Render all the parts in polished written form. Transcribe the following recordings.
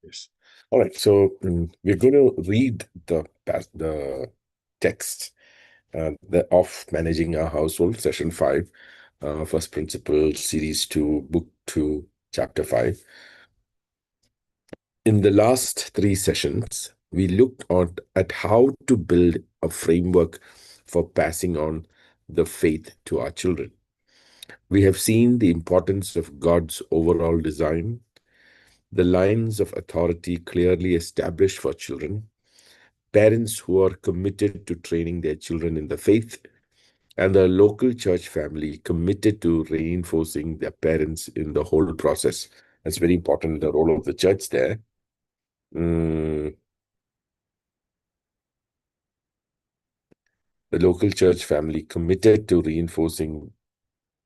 Yes. All right. So we're going to read the text of Managing Our Household, Session 5, First Principle, Series 2, Book 2, Chapter 5. In the last 3 sessions, we looked at how to build a framework for passing on the faith to our children. We have seen the importance of God's overall design, the lines of authority clearly established for children, parents who are committed to training their children in the faith, and the local church family committed to reinforcing their parents in the whole process. That's very important, the role of the church there. The local church family committed to reinforcing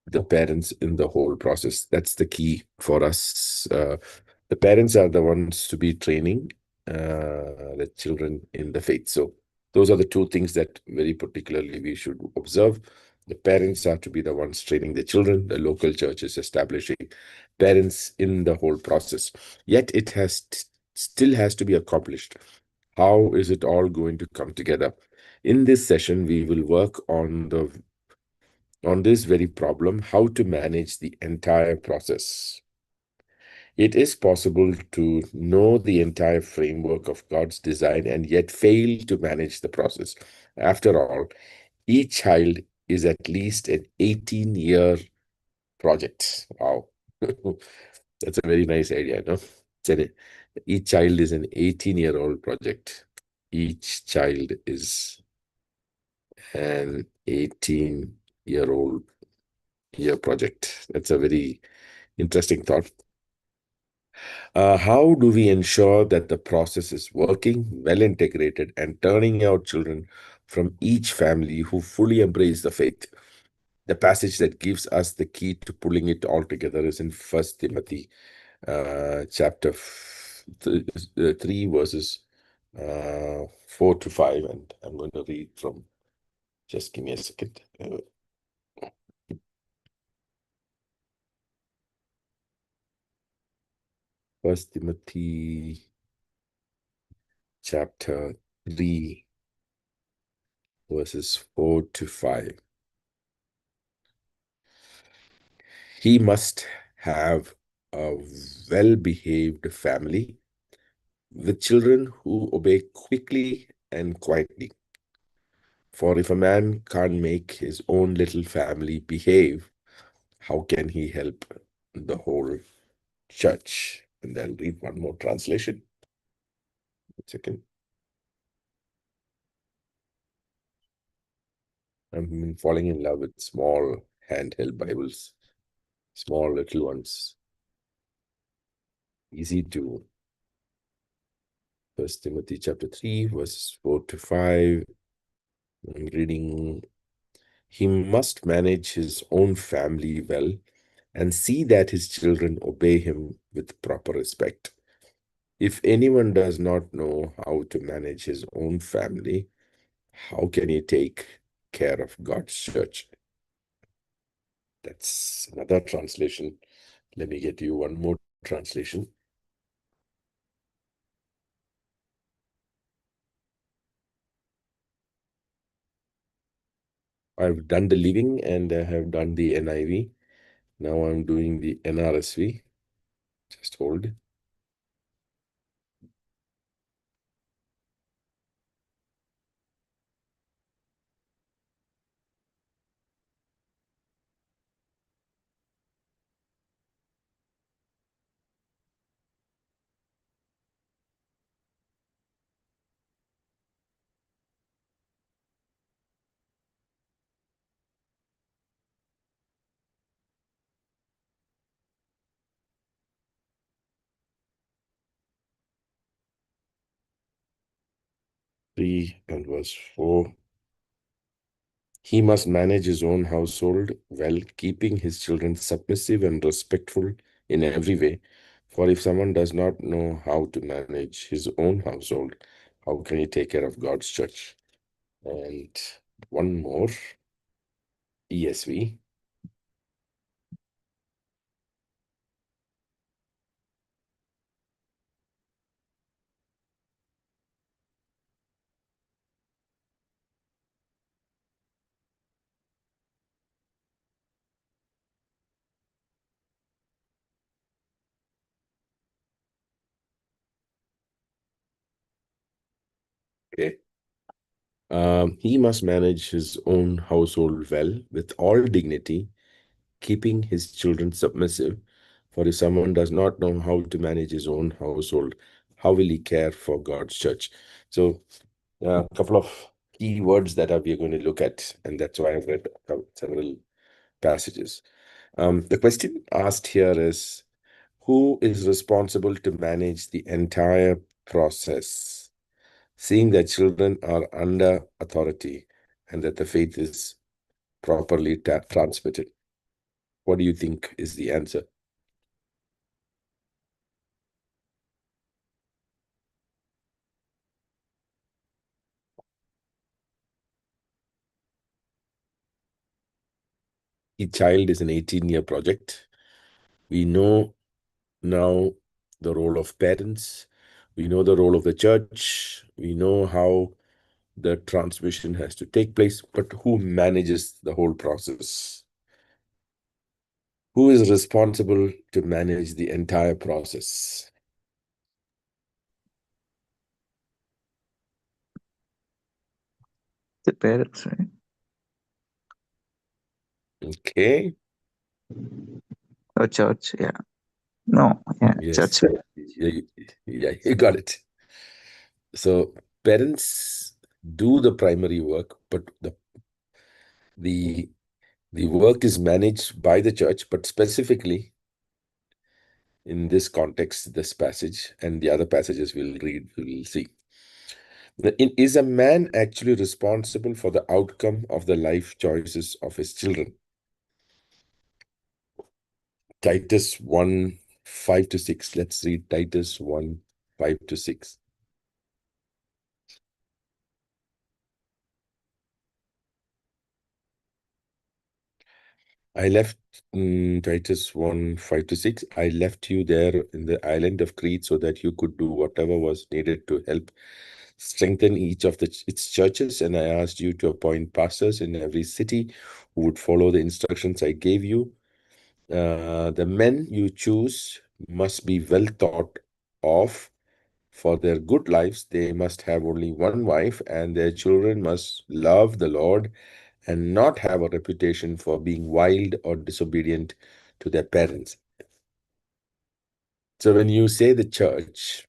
the parents in the whole process. That's the key for us. The parents are the ones to be training the children in the faith. So those are the two things that very particularly we should observe. The parents are to be the ones training the children. The local church is establishing parents in the whole process. Yet it still has to be accomplished. How is it all going to come together? In this session, we will work on this very problem, how to manage the entire process. It is possible to know the entire framework of God's design and yet fail to manage the process. After all, each child is at least an 18-year project. Wow. That's a very nice idea, no? Each child is an 18-year-old project. Each child is an 18-year-old project. That's a very interesting thought. How do we ensure that the process is working, well integrated, and turning out children from each family who fully embrace the faith? The passage that gives us the key to pulling it all together is in First Timothy chapter 3, verses 4 to 5. And I'm going to read from, just give me a second. First Timothy chapter 3, verses 4 to 5. He must have a well-behaved family with children who obey quickly and quietly. For if a man can't make his own little family behave, how can he help the whole church? And then read one more translation. One second. I've been falling in love with small handheld Bibles, small little ones, easy to. First Timothy chapter 3, verses 4 to 5. I'm reading. He must manage his own family well and see that his children obey him with proper respect. If anyone does not know how to manage his own family, how can he take care of God's church? That's another translation. Let me get you one more translation. I've done the Living and I have done the NIV. Now I'm doing the NRSV. Just hold. Three and verse 4. He must manage his own household well, keeping his children submissive and respectful in every way. For if someone does not know how to manage his own household, how can he take care of God's church? And one more, ESV. Okay. He must manage his own household well with all dignity, keeping his children submissive. For if someone does not know how to manage his own household, how will he care for God's church? So, a couple of key words that we are going to look at, and that's why I've read several passages. The question asked here is, who is responsible to manage the entire process, seeing that children are under authority and that the faith is properly transmitted? What do you think is the answer? Each child is an 18-year project. We know now the role of parents. We know the role of the church. We know how the transmission has to take place, but who manages the whole process? Who is responsible to manage the entire process? The parents, right? Okay. Or church, yeah. No, yeah, Yes. church. Yeah, you got it. So parents do the primary work, but the the work is managed by the church, but specifically in this context, this passage and the other passages we'll read, we'll see. Is a man actually responsible for the outcome of the life choices of his children? Titus 1, 5 to 6. Let's read Titus 1, 5 to 6. I left Titus 1, 5 to 6. I left you there in the island of Crete so that you could do whatever was needed to help strengthen each of its churches. And I asked you to appoint pastors in every city who would follow the instructions I gave you. The men you choose must be well thought of. For their good lives, they must have only one wife, and their children must love the Lord and not have a reputation for being wild or disobedient to their parents. So when you say the church,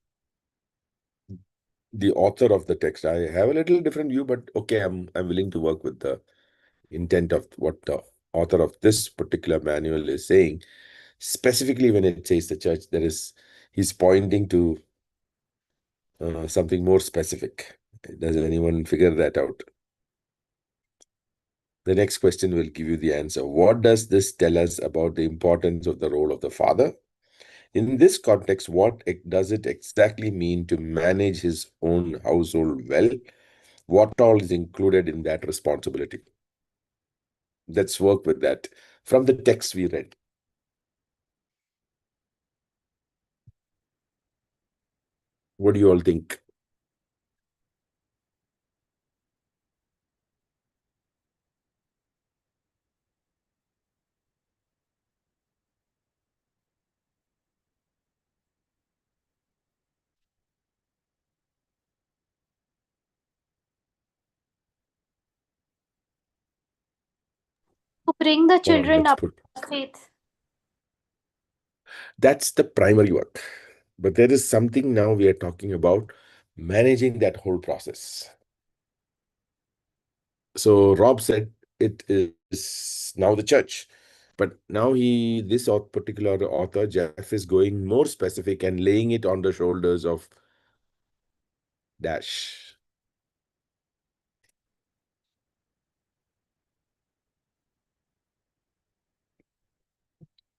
the author of the text, I have a little different view, but okay, I'm willing to work with the intent of what the author of this particular manual is saying. Specifically, when it says the church, he's pointing to something more specific. Does anyone figure that out? The next question will give you the answer. What does this tell us about the importance of the role of the father? In this context, what does it exactly mean to manage his own household well? What all is included in that responsibility? Let's work with that from the text we read. What do you all think? To bring the Come on, children let's up put. in faith. That's the primary work. But there is something now we are talking about managing that whole process. So Rob said it is now the church. But now this particular author, Jeff, is going more specific and laying it on the shoulders of Dash.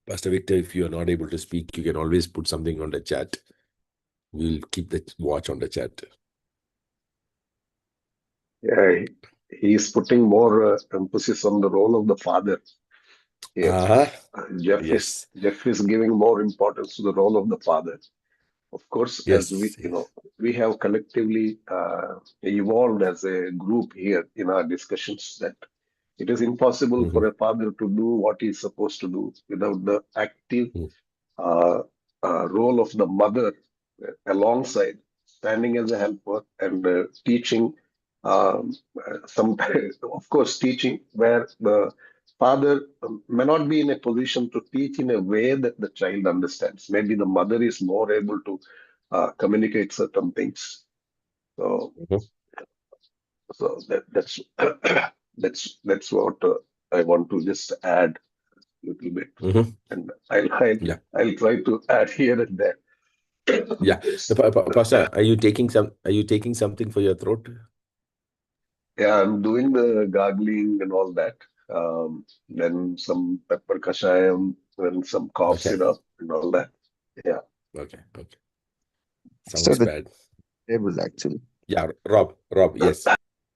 Pastor Victor, if you are not able to speak, you can always put something on the chat. We'll keep the watch on the chat. Yeah, he is putting more emphasis on the role of the father here. Yes. Jeff is giving more importance to the role of the father. Of course, as Yes. we have collectively evolved as a group here in our discussions that it is impossible for a father to do what he's supposed to do without the active role of the mother alongside. standing as a helper and teaching. Some, of course, teaching where the father may not be in a position to teach in a way that the child understands. Maybe the mother is more able to communicate certain things. So, Mhm. so that's that's what I want to just add a little bit, Mhm. and I'll Yeah. I'll try to add here and there. Yeah. Yes. Pastor, are you taking something for your throat? Yeah, I'm doing the gargling and all that. Then some pepper kashayam, then some cough Okay. syrup and all that. Yeah. Okay. So Sounds the bad. table actually. Yeah, Rob, yes.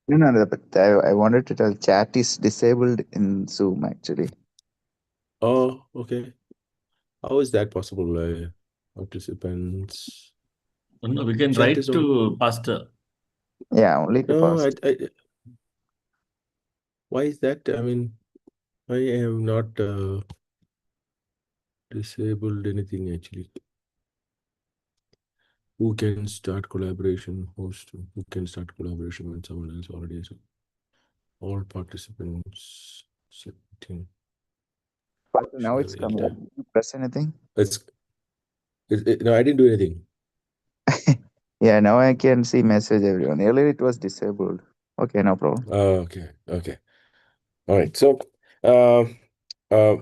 No, but I wanted to tell chat is disabled in Zoom actually. Oh, okay. How is that possible? Participants. No, we can Chat write is on. to Pastor. Yeah, only to No, past. why is that? I mean, I am not disabled anything actually. Who can start collaboration? Host. Who can start collaboration when someone else already is? All participants setting. Now it's Share real coming up. time. Did you press anything? No, I didn't do anything. Yeah, now I can see message everyone. Earlier it was disabled. Okay, no problem. Okay. All right. So, uh,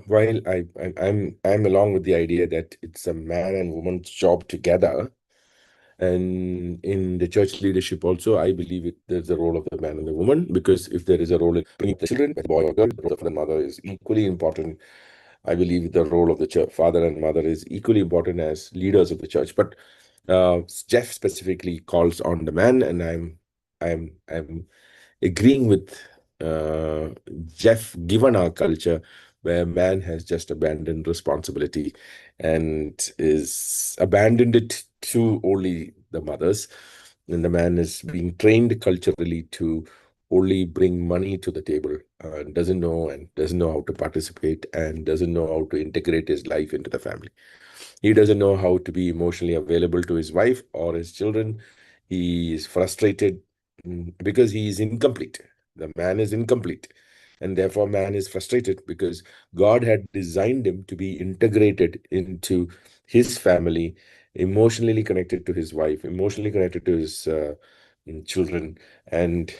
while I'm along with the idea that it's a man and woman's job together, and in the church leadership also, I believe there's a role of the man and the woman, because if there is a role in bringing the children, whether boy or girl, the role of the mother is equally important. I believe the role of the church, father and mother, is equally important as leaders of the church. But Jeff specifically calls on the man, and I'm agreeing with uh, Jeff, given our culture where man has just abandoned responsibility and is abandoned it to only the mothers, and the man is being trained culturally to only bring money to the table, doesn't know how to participate, and doesn't know how to integrate his life into the family. He doesn't know how to be emotionally available to his wife or his children. He is frustrated because he is incomplete. The man is incomplete. And therefore, man is frustrated because God had designed him to be integrated into his family, emotionally connected to his wife, emotionally connected to his children. And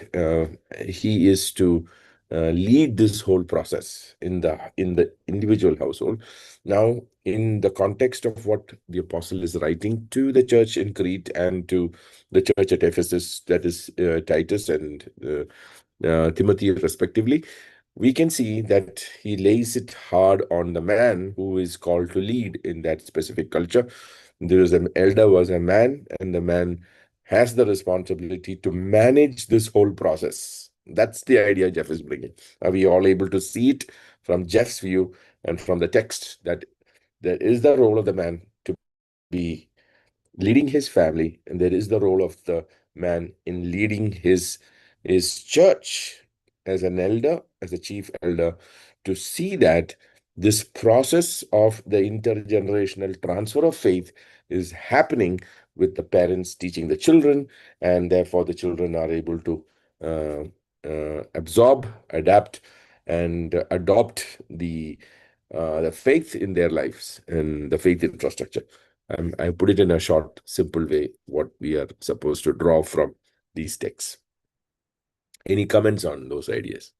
he is to lead this whole process in the individual household. Now, in the context of what the apostle is writing to the church in Crete and to the church at Ephesus, that is Titus and Timothy respectively, we can see that he lays it hard on the man who is called to lead in that specific culture. There is an elder was a man, and the man has the responsibility to manage this whole process. That's the idea Jeff is bringing. Are we all able to see it from Jeff's view and from the text, that there is the role of the man to be leading his family, and there is the role of the man in leading his church as an elder, as a chief elder, to see that this process of the intergenerational transfer of faith is happening with the parents teaching the children, and therefore the children are able to absorb, adapt, and adopt the faith in their lives and the faith infrastructure. I put it in a short, simple way, what we are supposed to draw from these texts. Any comments on those ideas?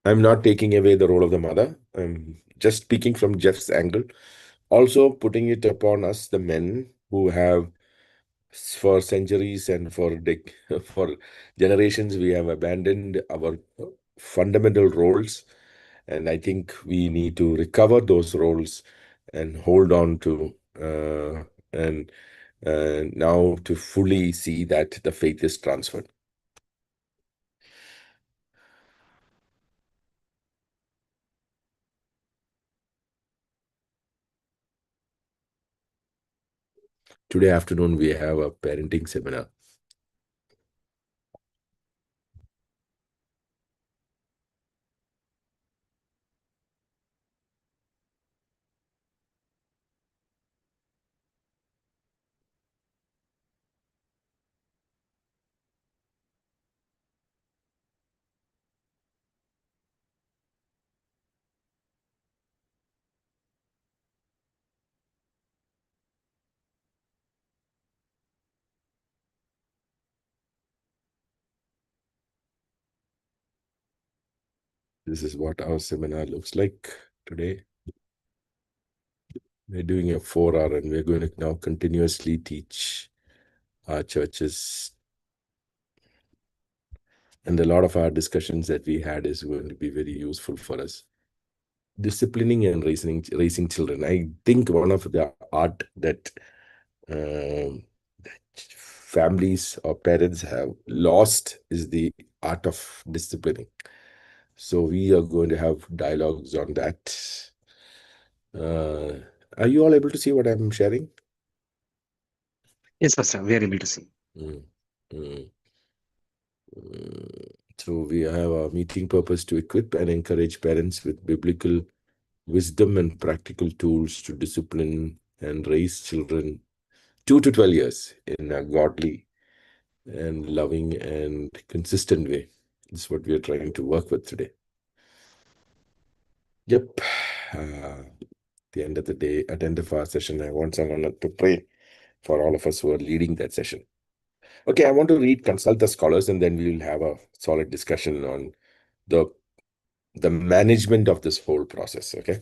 I'm not taking away the role of the mother. I'm just speaking from Jeff's angle. Also putting it upon us, the men who have, for centuries and for generations, we have abandoned our fundamental roles. And I think we need to recover those roles and hold on to and now to fully see that the faith is transferred. Today afternoon, we have a parenting seminar. This is what our seminar looks like today. We're doing a 4-hour and we're going to now continuously teach our churches. And a lot of our discussions that we had is going to be very useful for us. Disciplining and raising children. I think one of the art that families or parents have lost is the art of disciplining. So we are going to have dialogues on that. Are you all able to see what I'm sharing? Yes, Pastor, we are able to see. Mm, mm, mm. So we have a meeting purpose to equip and encourage parents with biblical wisdom and practical tools to discipline and raise children 2 to 12 years in a godly and loving and consistent way. This is what we are trying to work with today. Yep. The end of the day, at the end of our session, I want someone to pray for all of us who are leading that session. Okay, I want to consult the scholars, and then we will have a solid discussion on the management of this whole process. Okay.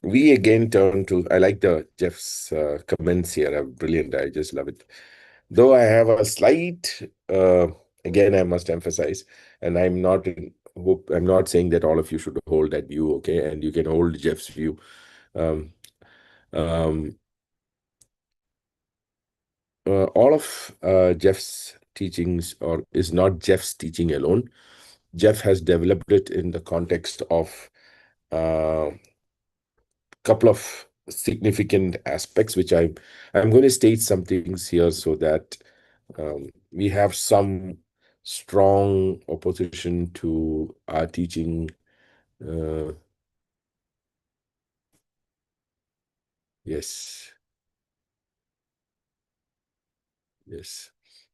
We again turn to, I like Jeff's comments here, are brilliant. I just love it. Though I have a slight, again, I must emphasize, and I'm not saying that all of you should hold that view, okay? And you can hold Jeff's view. All of Jeff's teachings is not Jeff's teaching alone. Jeff has developed it in the context of couple of significant aspects, which I'm going to state some things here so that we have some strong opposition to our teaching. Yes.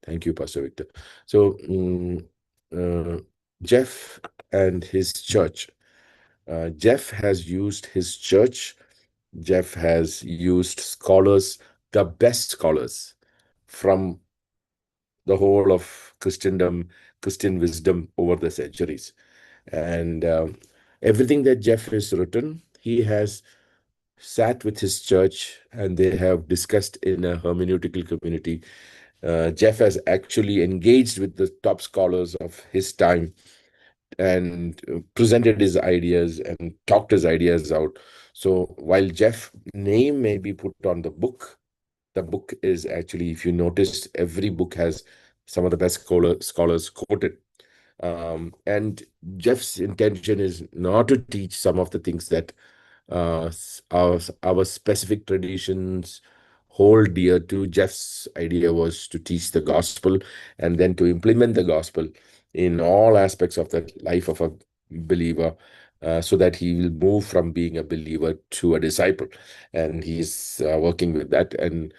Thank you, Pastor Victor. So Jeff and his church. Jeff has used his church. Jeff has used scholars, the best scholars from the whole of Christendom, Christian wisdom over the centuries. And everything that Jeff has written, he has sat with his church and they have discussed in a hermeneutical community. Jeff has actually engaged with the top scholars of his time and presented his ideas and talked his ideas out. So while Jeff's name may be put on the book is actually, if you notice, every book has some of the best scholars quoted. And Jeff's intention is not to teach some of the things that our specific traditions hold dear to. Jeff's idea was to teach the gospel and then to implement the gospel in all aspects of the life of a believer, so that he will move from being a believer to a disciple. And he's working with that. And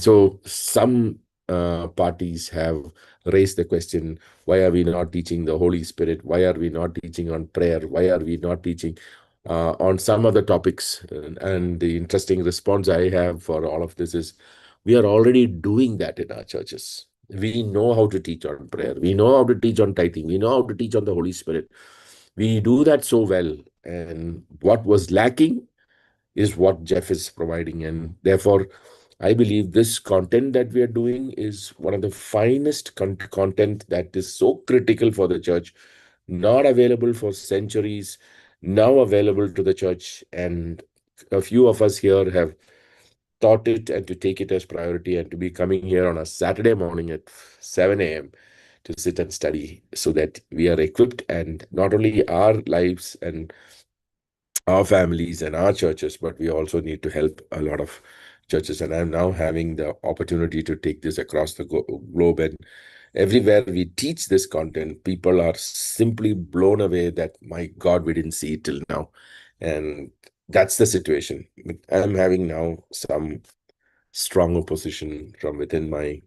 so some parties have raised the question, why are we not teaching the Holy Spirit? Why are we not teaching on prayer? Why are we not teaching on some other topics? And the interesting response I have for all of this is, we are already doing that in our churches. We know how to teach on prayer. We know how to teach on tithing. We know how to teach on the Holy Spirit. We do that so well. And what was lacking is what Jeff is providing. And therefore, I believe this content that we are doing is one of the finest content that is so critical for the church, not available for centuries, now available to the church. And a few of us here have thought it and to take it as priority and to be coming here on a Saturday morning at 7 a.m. to sit and study, so that we are equipped, and not only our lives and our families and our churches, but we also need to help a lot of churches. And I'm now having the opportunity to take this across the globe, and everywhere we teach this content, people are simply blown away that, my God, we didn't see it till now. And that's the situation. I'm having now some strong opposition from within my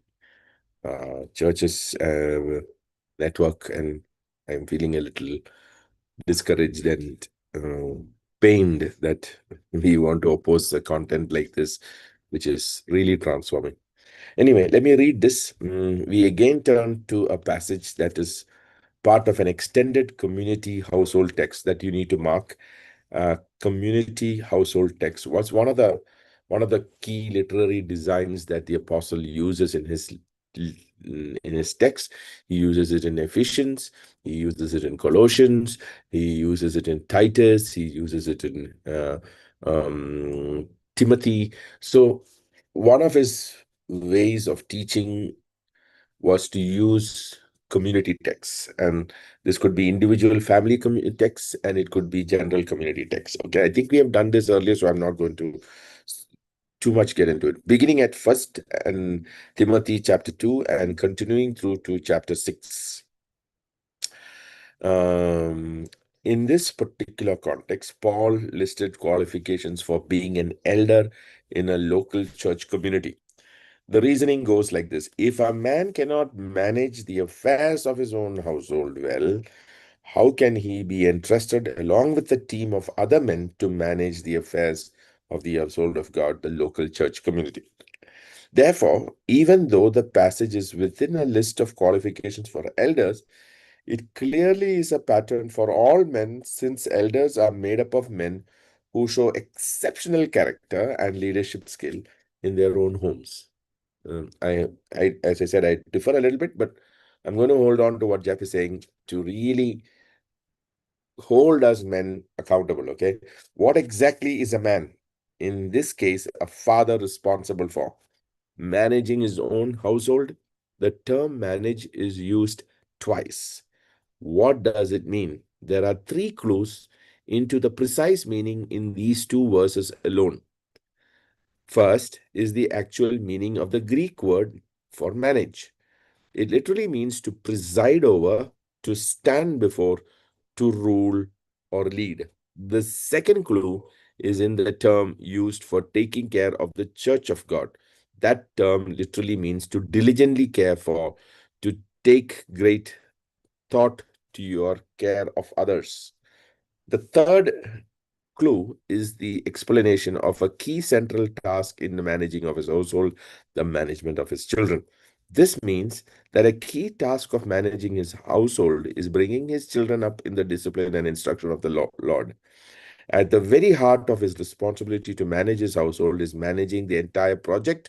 church's network, and I'm feeling a little discouraged and pained that we want to oppose the content like this, which is really transforming. Anyway, let me read this. We again turn to a passage that is part of an extended community household text that you need to mark. Community household text was one of the key literary designs that the apostle uses in his text. He uses it in Ephesians, he uses it in Colossians, he uses it in Titus, he uses it in Timothy. So one of his ways of teaching was to use community texts, and this could be individual family texts, and it could be general community texts. Okay, I think we have done this earlier, so I'm not going to too much get into it. Beginning at First and Timothy chapter 2 and continuing through to chapter 6. In this particular context, Paul listed qualifications for being an elder in a local church community. The reasoning goes like this: if a man cannot manage the affairs of his own household well, how can he be entrusted along with a team of other men to manage the affairs of the household of God, the local church community? Therefore, even though the passage is within a list of qualifications for elders, it clearly is a pattern for all men, since elders are made up of men who show exceptional character and leadership skill in their own homes. As I said, I differ a little bit, but I'm going to hold on to what Jeff is saying to really hold us men accountable. Okay, what exactly is a man? In this case, a father responsible for managing his own household. The term manage is used twice. What does it mean? There are 3 clues into the precise meaning in these 2 verses alone. First is the actual meaning of the Greek word for manage. It literally means to preside over, to stand before, to rule, or lead. The second clue is in the term used for taking care of the church of God. That term literally means to diligently care for, to take great thought to your care of others. The third clue is the explanation of a key central task in the managing of his household, the management of his children. This means that a key task of managing his household is bringing his children up in the discipline and instruction of the Lord. At the very heart of his responsibility to manage his household is managing the entire project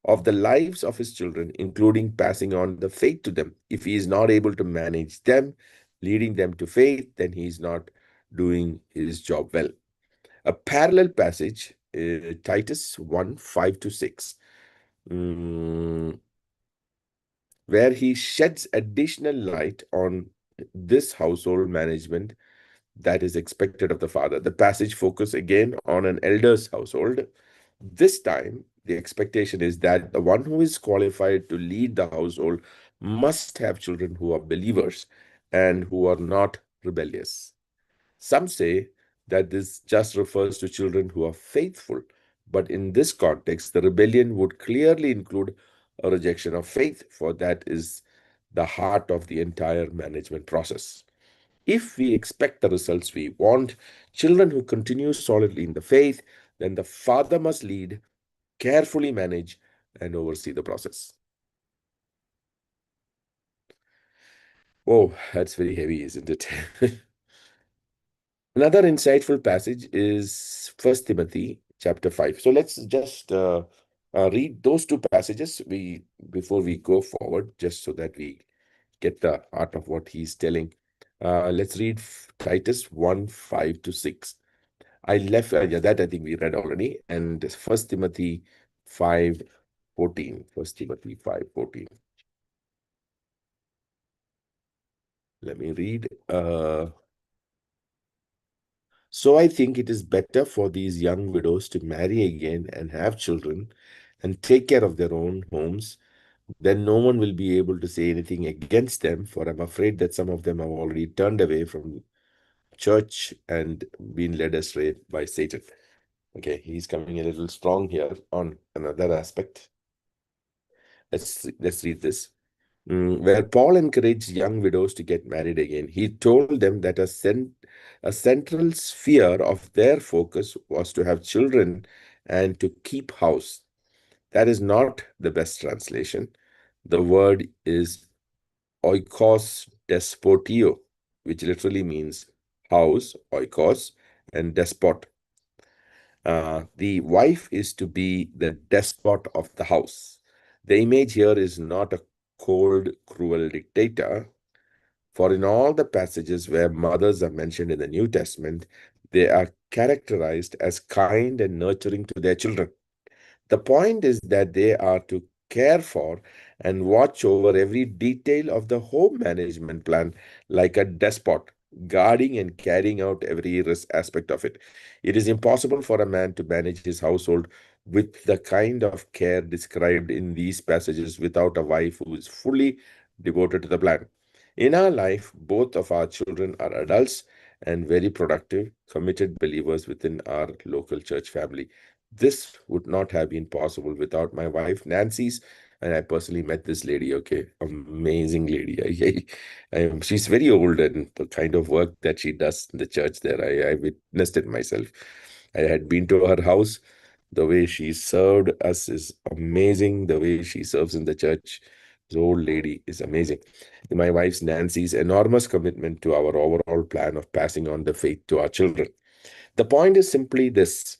of the lives of his children, including passing on the faith to them. If he is not able to manage them, leading them to faith, then he is not doing his job well. A parallel passage, Titus 1:5-6, where he sheds additional light on this household management that is expected of the father. The passage focuses again on an elder's household. This time, the expectation is that the one who is qualified to lead the household must have children who are believers and who are not rebellious. Some say that this just refers to children who are faithful, but in this context, the rebellion would clearly include a rejection of faith, for that is the heart of the entire management process. If we expect the results we want, children who continue solidly in the faith, then the father must lead, carefully manage, and oversee the process. Oh, that's very heavy, isn't it? Another insightful passage is 1 Timothy chapter 5. So let's just read those 2 passages before we go forward, just so that we get the heart of what he's telling. Let's read Titus 1:5-6. I left, yeah, that I think we read already. And 1 Timothy 5:14. 1 Timothy 5:14. Let me read. So I think it is better for these young widows to marry again and have children and take care of their own homes. Then no one will be able to say anything against them, for I'm afraid that some of them have already turned away from church and been led astray by Satan. Okay, he's coming a little strong here on another aspect. Let's read this. Where Paul encouraged young widows to get married again, he told them that a central sphere of their focus was to have children and to keep house. That is not the best translation. The word is oikos despotio, which literally means house, oikos, and despot. The wife is to be the despot of the house. The image here is not a cold, cruel dictator, for in all the passages where mothers are mentioned in the New Testament, they are characterized as kind and nurturing to their children. The point is that they are to care for and watch over every detail of the home management plan like a despot, guarding and carrying out every aspect of it. It is impossible for a man to manage his household with the kind of care described in these passages without a wife who is fully devoted to the plan. In our life, both of our children are adults and very productive, committed believers within our local church family. This would not have been possible without my wife, Nancy's. And I personally met this lady, okay, amazing lady. She's very old, and the kind of work that she does in the church there, I witnessed it myself. I had been to her house. The way she served us is amazing. The way she serves in the church, this old lady is amazing. My wife's Nancy's enormous commitment to our overall plan of passing on the faith to our children. The point is simply this: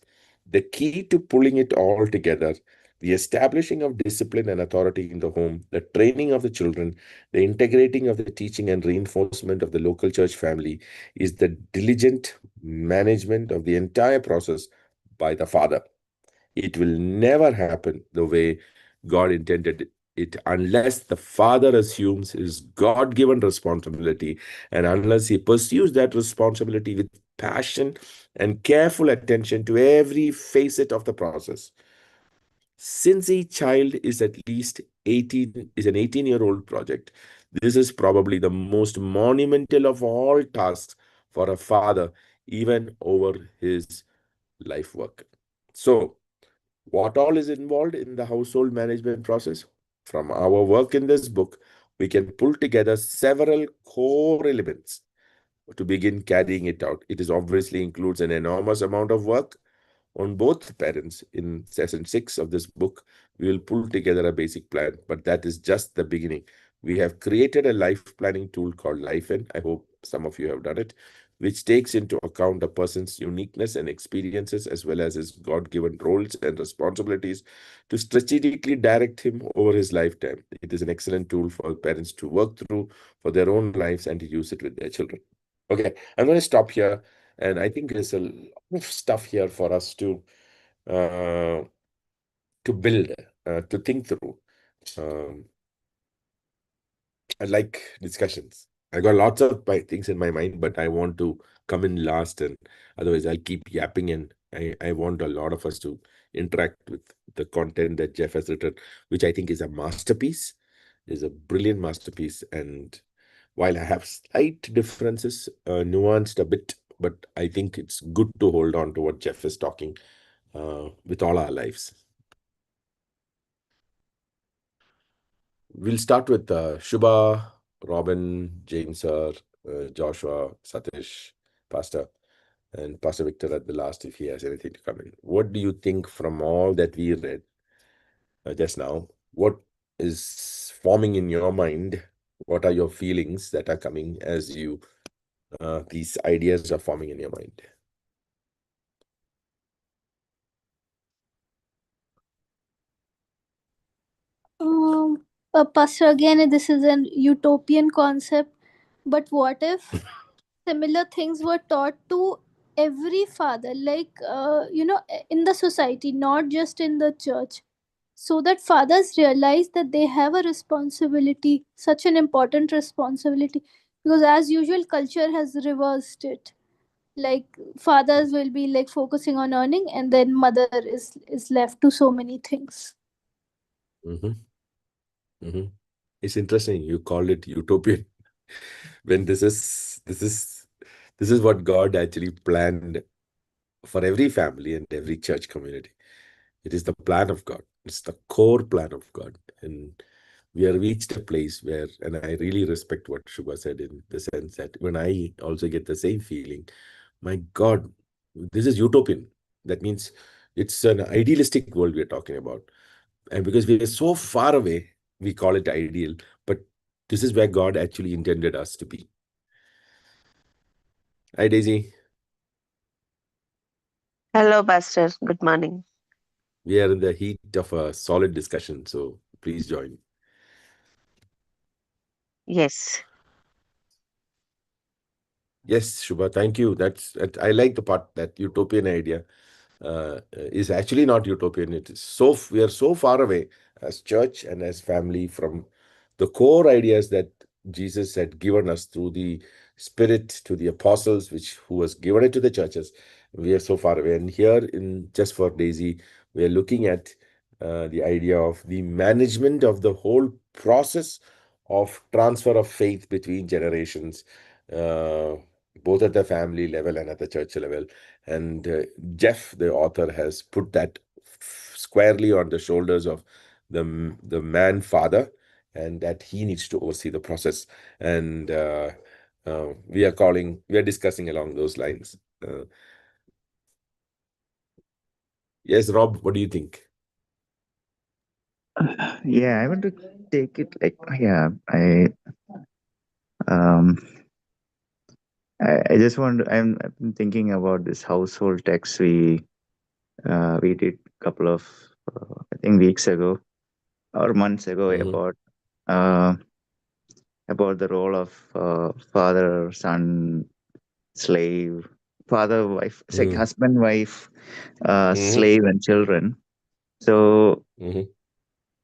the key to pulling it all together, the establishing of discipline and authority in the home, the training of the children, the integrating of the teaching and reinforcement of the local church family, is the diligent management of the entire process by the father. It will never happen the way God intended it unless the father assumes his God-given responsibility and unless he pursues that responsibility with passion and careful attention to every facet of the process. Since a child is at least 18, is an 18-year-old project, this is probably the most monumental of all tasks for a father, even over his life work. So, what all is involved in the household management process? From our work in this book, we can pull together several core elements to begin carrying it out. It is obviously includes an enormous amount of work on both parents. In session 6 of this book, we will pull together a basic plan, but that is just the beginning. We have created a life planning tool called LifeN. I hope some of you have done it, which takes into account a person's uniqueness and experiences as well as his God-given roles and responsibilities to strategically direct him over his lifetime. It is an excellent tool for parents to work through for their own lives and to use it with their children. Okay, I'm going to stop here. And I think there's a lot of stuff here for us uh, to build, to think through. I like discussions. I got lots of things in my mind, but I want to come in last, and otherwise I'll keep yapping. And I want a lot of us to interact with the content that Jeff has written, which I think is a masterpiece. Is a brilliant masterpiece. And while I have slight differences, nuanced a bit, but I think it's good to hold on to what Jeff is talking with all our lives. We'll start with Shubha, Robin, James, sir, Joshua, Satish, Pastor, and Pastor Victor at the last if he has anything to come in. What do you think from all that we read just now? What is forming in your mind? What are your feelings that are coming as you these ideas are forming in your mind? Pastor, again, this is an utopian concept, but what if similar things were taught to every father, like, in the society, not just in the church, so that fathers realize that they have a responsibility, such an important responsibility, because as usual, culture has reversed it. Like, fathers will be like focusing on earning, and then mother is left to so many things. Mm-hmm. Mm-hmm. It's interesting you called it utopian when this is what God actually planned for every family and every church community. It is the plan of God. It's the core plan of God. And we have reached a place where, and I really respect what Shubha said in the sense that when I also get the same feeling, my God, this is utopian. That means it's an idealistic world we're talking about. And because we are so far away, we call it ideal. But This is where God actually intended us to be. Hi, Daisy. Hello, Pastor. Good morning. We are in the heat of a solid discussion, so please join. Yes. Yes, Shubha, thank you. I like the part that utopian idea is actually not utopian. It is we are so far away as church and as family from the core ideas that Jesus had given us through the Spirit to the apostles, who was given it to the churches. We are so far away. And here in Just for Daisy, we are looking at the idea of the management of the whole process of transfer of faith between generations, uh, both at the family level and at the church level. And Jeff, the author, has put that squarely on the shoulders of the man father, and that he needs to oversee the process. And we are discussing along those lines. Yes, Rob, what do you think? Yeah, I want to take it like, yeah, um I just want to, I've been thinking about this household text we did a couple of I think weeks ago or months ago Mm-hmm. uh, about the role of father, son, slave, father, wife, it's like Mm-hmm. husband, wife, Mm-hmm. slave, and children. So Mm-hmm.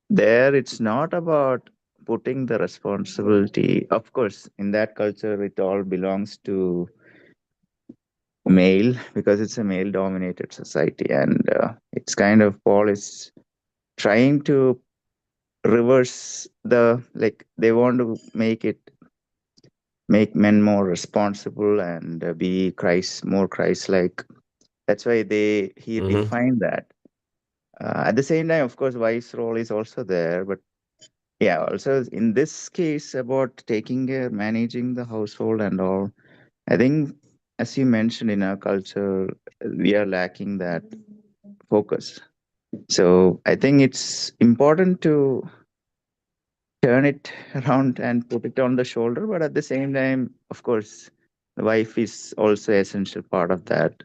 there, it's not about putting the responsibility. Of course, in that culture, it all belongs to male because it's a male-dominated society, and it's kind of Paul is trying to reverse like they want to make men more responsible and be more Christ-like. That's why he Mm-hmm. defined that. At the same time, of course, wife's role is also there, but yeah, also in this case about taking care, managing the household and all, I think, as you mentioned, in our culture, we are lacking that focus. So I think it's important to turn it around and put it on the shoulder, but at the same time, of course, the wife is also essential part of that.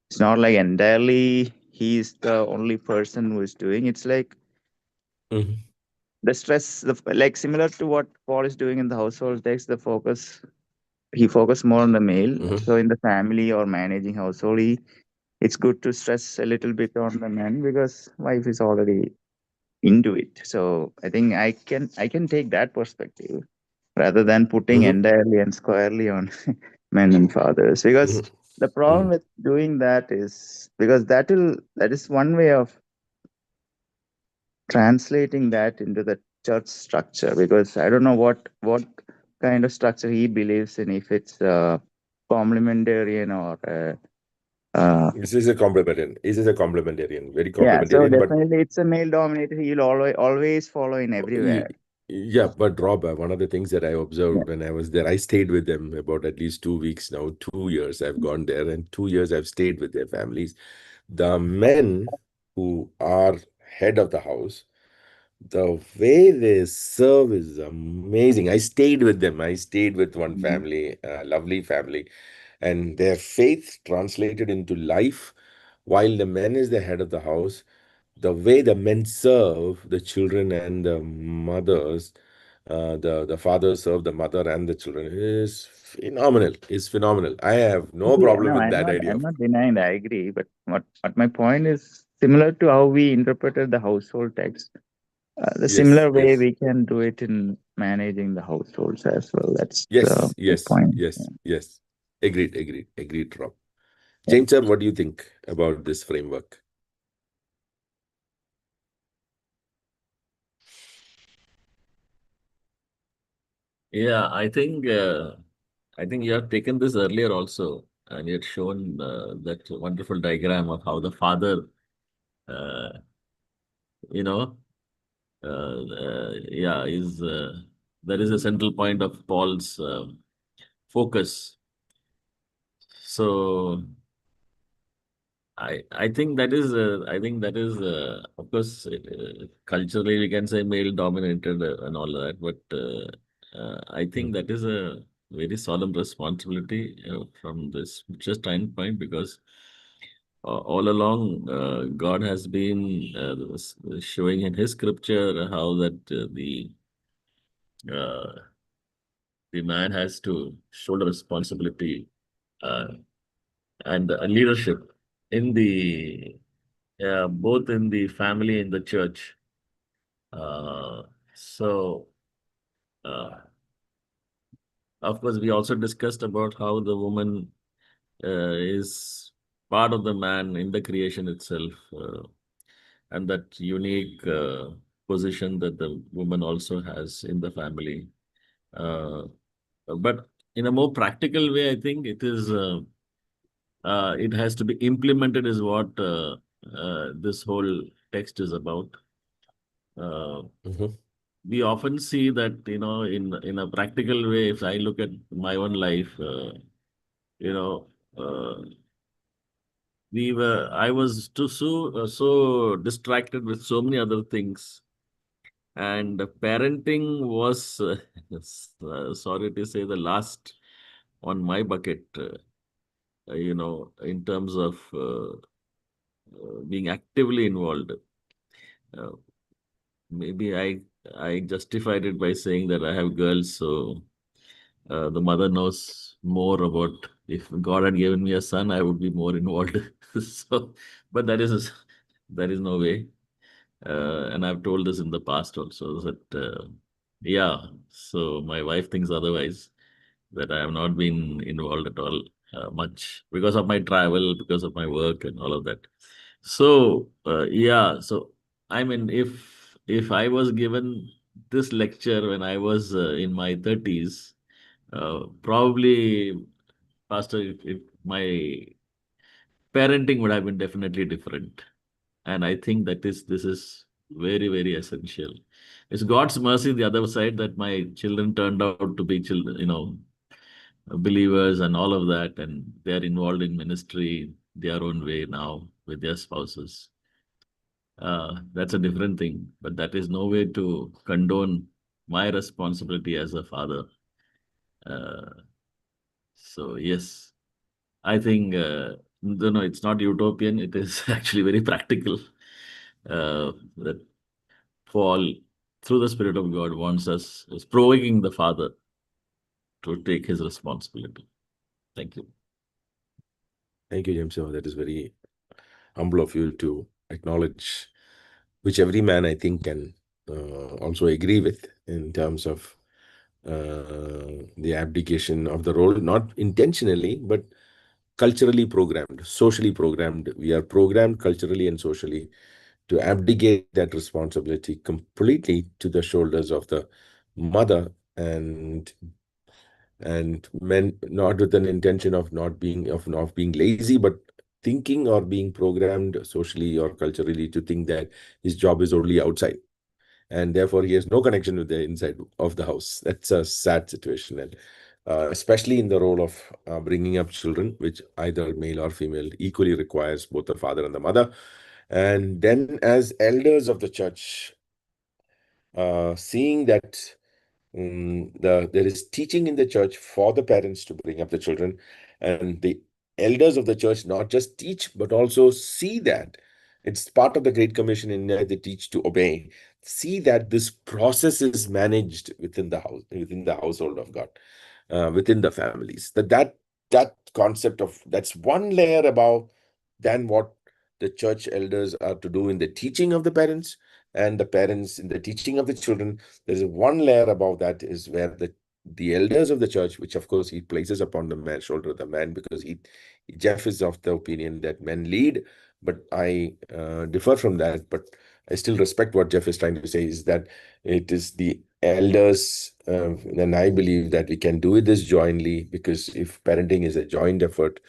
It's not like entirely he's the only person who is doing. It's like Mm-hmm. the stress, like similar to what Paul is doing in the household text. He focused more on the male. Mm-hmm. So in the family or managing household, it's good to stress a little bit on the man because wife is already into it. So I think I can take that perspective rather than putting Mm-hmm. entirely and squarely on men and fathers, because the problem Mm-hmm. with doing that is because that is one way of translating that into the church structure, because I don't know what kind of structure he believes in, if it's complementarian or This is a complementarian, very yeah, so complementarian, but definitely it's a male dominated, he'll always follow in y- everywhere. yeah, but Rob, one of the things that I Yeah. observed when I was there, I stayed with them about at least 2 weeks now. 2 years I've gone there, and 2 years I've stayed with their families. The men who are head of the house, the way they serve is amazing. I stayed with them. I stayed with one Mhm. family, a lovely family, and their faith translated into life. While the man is the head of the house, the way the men serve the children and the mothers, the fathers serve the mother and the children is phenomenal. Is phenomenal. I have no Yeah, problem no, with that idea. I'm not denying that. I agree. But what my point is similar to how we interpreted the household text. The Yes, similar way yes, we can do it in managing the households as well. That's yes, my yes, point. Yeah. yes, yes. Agreed, Rob. James sir, what do you think about this framework? Yeah, I think you have taken this earlier also, and you had shown that wonderful diagram of how the father, uh, you know, yeah, is that is a central point of Paul's focus. So I think that is of course culturally we can say male dominated and all that, but I think that is a very solemn responsibility from this just standpoint, because all along God has been showing in His scripture how that uh, the man has to shoulder responsibility uh, and leadership in the both in the family and the church. Uh, so, uh, of course, we also discussed about how the woman is part of the man in the creation itself, and that unique position that the woman also has in the family. Uh, but in a more practical way, I think it has to be implemented, is what this whole text is about. Uh, Mhm. we often see that, in a practical way. If I look at my own life, you know, uh, I was too so distracted with so many other things, and parenting was, sorry to say, the last on my bucket. In terms of being actively involved. Uh, Maybe I justified it by saying that I have girls, so the mother knows more about. If God had given me a son, I would be more involved. So, but that is no way. And I've told this in the past also, that yeah. So my wife thinks otherwise, that I have not been involved at all much, because of my travel, because of my work, and all of that. So yeah, so I mean, if I was given this lecture when I was in my 30s, probably, Pastor, if my parenting would have been definitely different. And I think that this is very, very essential. It's God's mercy the other side, that my children turned out to be children, believers and all of that, and they're involved in ministry their own way now with their spouses. That's a different thing, but that is no way to condone my responsibility as a father. Uh, so yes, I think no, it's not utopian. It is actually very practical. That Paul, through the Spirit of God, wants us, is provoking the father to take his responsibility. Thank you. Thank you, James. That is very humble of you to acknowledge, which every man, I think, can also agree with, in terms of the abdication of the role, not intentionally, but culturally programmed, socially programmed. We are programmed culturally and socially to abdicate that responsibility completely to the shoulders of the mother, and men, not with an intention of not being lazy, but thinking or being programmed socially or culturally to think that his job is only outside, and therefore he has no connection with the inside of the house. That's a sad situation, and especially in the role of bringing up children, which either male or female equally requires both the father and the mother. And then, as elders of the church, seeing that there is teaching in the church for the parents to bring up the children, and the elders of the church not just teach but also see that it's part of the Great Commission. In there they teach to obey, see that this process is managed within the house, within the household of God, within the families. That concept of, that's one layer above than what the church elders are to do in the teaching of the parents, and the parents in the teaching of the children. There's one layer above that, is where the elders of the church, which of course he places upon the man shoulder of the man, because Jeff is of the opinion that men lead, but I differ from that. But I still respect what Jeff is trying to say, is that it is the elders, and I believe that we can do this jointly, because if parenting is a joint effort,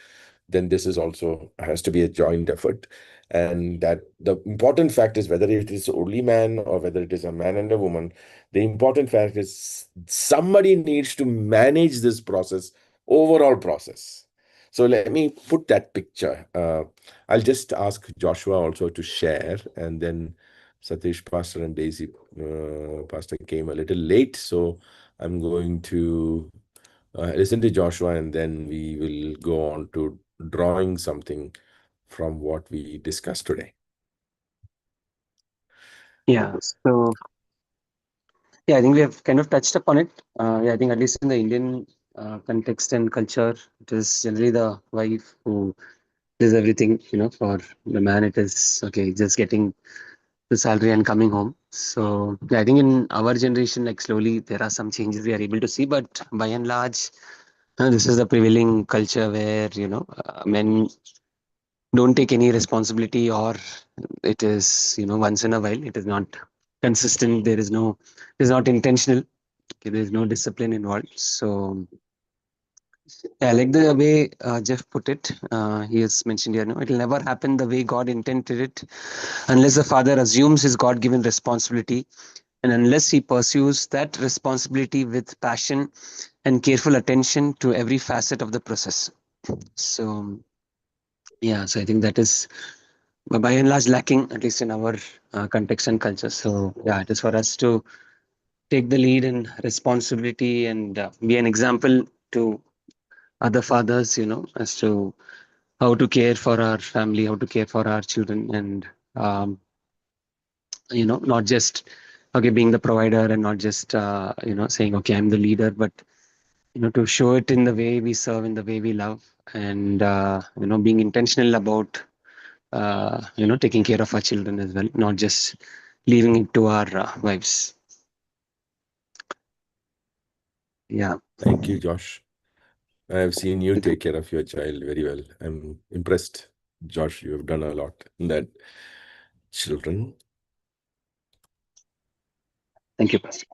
then this is also has to be a joint effort. And that the important fact is, whether it is only man or whether it is a man and a woman, the important fact is somebody needs to manage this process, overall process. So let me put that picture. I'll just ask Joshua also to share, and then Satish, Pastor, and Daisy, Pastor came a little late, so I'm going to listen to Joshua, and then we will go on to drawing something from what we discussed today. Yeah. So yeah, I think we have kind of touched upon it. Yeah, I think at least in the Indian context and culture, it is generally the wife who does everything. For the man, it is okay, just getting the salary and coming home. So yeah, I think in our generation, like slowly there are some changes we are able to see, but by and large, this is the prevailing culture where men don't take any responsibility, or it is once in a while. It is not consistent. It is not intentional. Okay, there is no discipline involved. So yeah, I like the way Jeff put it. He has mentioned here, no, it will never happen the way God intended it unless the father assumes his God given responsibility and unless he pursues that responsibility with passion and careful attention to every facet of the process. So, yeah, so I think that is by and large lacking, at least in our context and culture. So, yeah, it is for us to take the lead and responsibility and be an example to other fathers, as to how to care for our family, how to care for our children, and um, not just okay being the provider and not just saying okay I'm the leader, but to show it in the way we serve, in the way we love, and being intentional about taking care of our children as well, not just leaving it to our wives. Yeah. Thank you, Josh. I have seen you take care of your child very well. I'm impressed, Josh. You have done a lot in that children. Thank you, Pastor.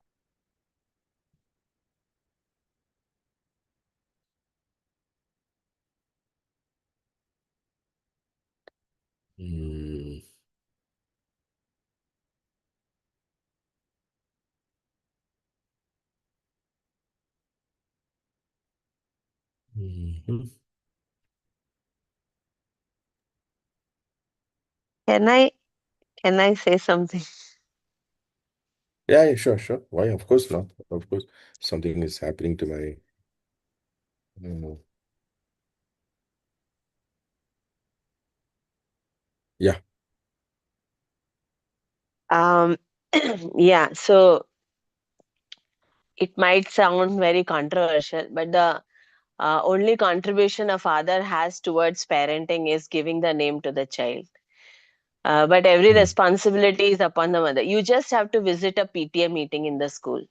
Mm. Mhm. Can I say something? Yeah, sure. Why? Of course not. Of course, something is happening to my. uh, yeah. Um, yeah. So it might sound very controversial, but the only contribution a father has towards parenting is giving the name to the child. But every Mm. responsibility is upon the mother. You just have to visit a PTA meeting in the school.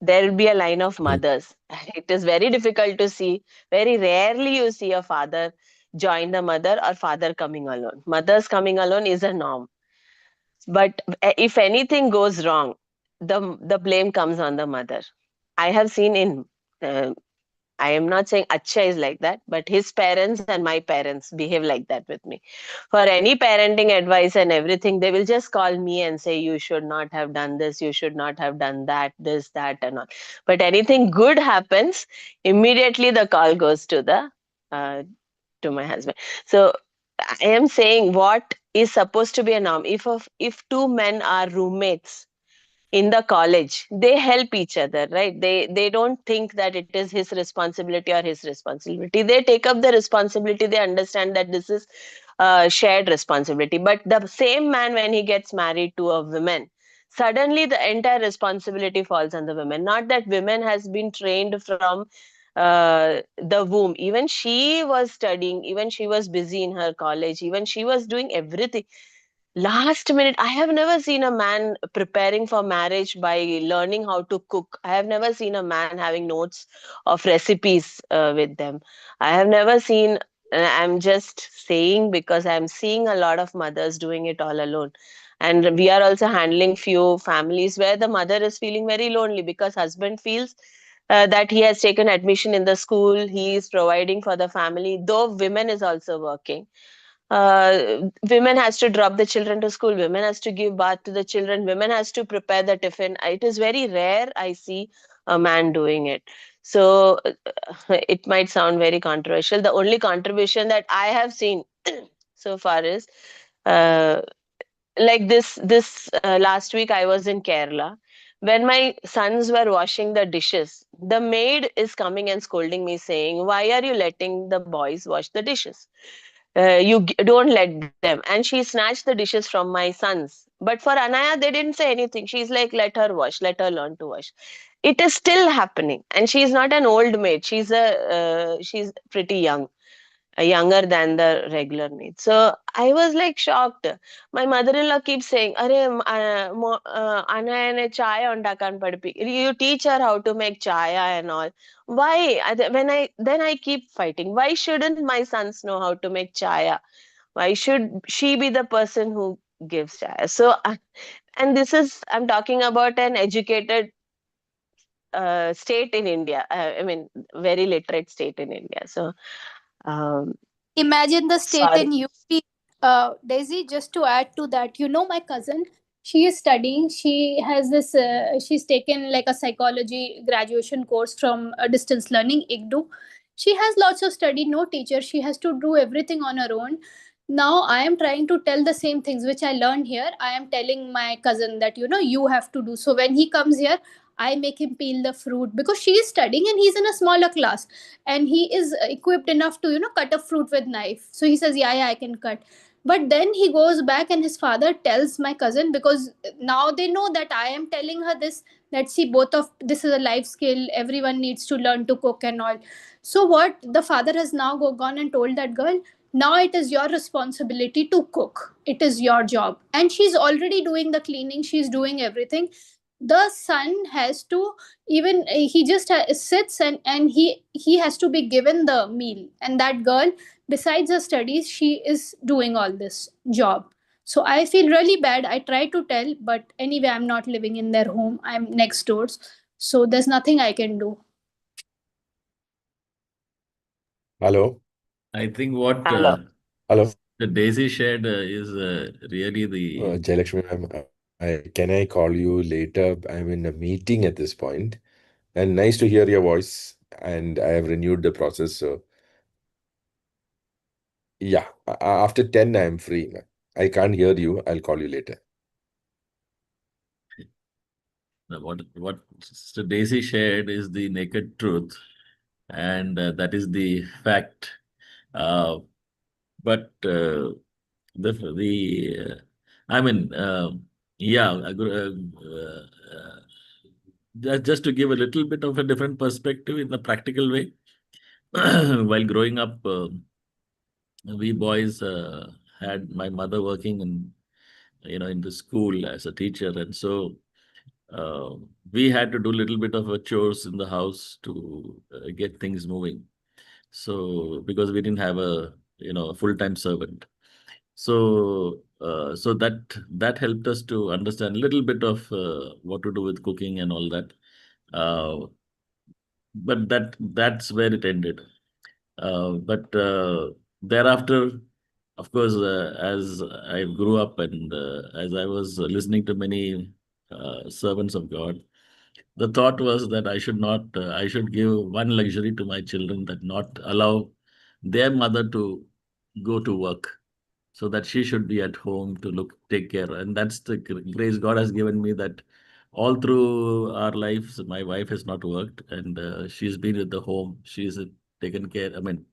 There will be a line of Mm. mothers. It is very difficult to see. Very rarely you see a father join the mother or father coming alone. Mothers coming alone is a norm. But if anything goes wrong, the blame comes on the mother. I have seen in uh, I am not saying Acha is like that, but his parents and my parents behave like that with me. For any parenting advice and everything, they will just call me and say, you should not have done this, you should not have done that, this, that, and all. But anything good happens, immediately the call goes uh, to my husband. So I am saying what is supposed to be a norm. If two men are roommates, in the college they help each other, right? They don't think that it is his responsibility or his responsibility. They take up the responsibility. They understand that this is shared responsibility. But the same man, when he gets married to a woman, suddenly the entire responsibility falls on the women. Not that women has been trained from the womb. Even she was studying, even she was busy in her college, even she was doing everything last minute. I have never seen a man preparing for marriage by learning how to cook. I have never seen a man having notes of recipes with them. I have never seen, I'm just saying because I'm seeing a lot of mothers doing it all alone. And we are also handling few families where the mother is feeling very lonely because husband feels that he has taken admission in the school, he is providing for the family, though women is also working. Women has to drop the children to school, women has to give bath to the children, women has to prepare the tiffin. It is very rare I see a man doing it. So it might sound very controversial. The only contribution that I have seen so far is uh, like this last week I was in Kerala, When my sons were washing the dishes, the maid is coming and scolding me, saying, "Why are you letting the boys wash the dishes? Don't let them." And she snatched the dishes from my sons. But for Anaya, they didn't say anything. She's like, "Let her wash, let her learn to wash." It is still happening. And she's not an old maid. She's pretty young, younger than the regular maid. So I was like shocked. My mother-in-law keeps saying, "Arey, Anaya chai ondakan padpi." You teach her how to make chaya and all. Why? Then I keep fighting. Why shouldn't my sons know how to make chaya? Why should she be the person who gives chaya? So, and this is, I'm talking about an educated state in India. I mean, very literate state in India. So, um, Imagine the state sorry. in UP. Daisy, just to add to that, my cousin, she is studying. She has this, she's taken like a psychology graduation course from distance learning, IGDU. She has lots of study, no teacher. She has to do everything on her own. Now I am trying to tell the same things which I learned here. I am telling my cousin that, you have to do. So when he comes here, I make him peel the fruit because she is studying and he's in a smaller class and he is equipped enough to cut a fruit with knife. So he says, yeah, I can cut. But then he goes back and his father tells my cousin, because now they know that I am telling her this, that see, both of this is a life skill, everyone needs to learn to cook and all. So what the father has now gone and told that girl, now it is your responsibility to cook, it is your job. And she's already doing the cleaning, she's doing everything. The son has to, even he just sits and he has to be given the meal, and that girl, besides her studies, she is doing all this job. So I feel really bad. I try to tell, but anyway, I'm not living in their home, I'm next doors, so there's nothing I can do. Hello? I think what Hello. Hello? the Daisy shared is really the. Jayalakshmi ma'am, can I call you later? I'm in a meeting at this point. And nice to hear your voice. And I have renewed the process. So, yeah, after 10, I'm free, ma'am. I can't hear you. I'll call you later. What Sister Daisy shared is the naked truth, and that is the fact. Uh, but the I mean, yeah, just to give a little bit of a different perspective in a practical way. While growing up, we boys had my mother working in the school as a teacher, and so uh, we had to do a little bit of a chores in the house to get things moving. So because we didn't have a full-time servant, so that helped us to understand a little bit of what to do with cooking and all that. Uh, but that's where it ended. But thereafter, of course, as I grew up and as I was listening to many servants of God, the thought was that I should give one luxury to my children, that not allow their mother to go to work, so that she should be at home to take care. And that's the grace God has given me, that all through our lives, my wife has not worked, and she's been with the home. She's taken care, I mean,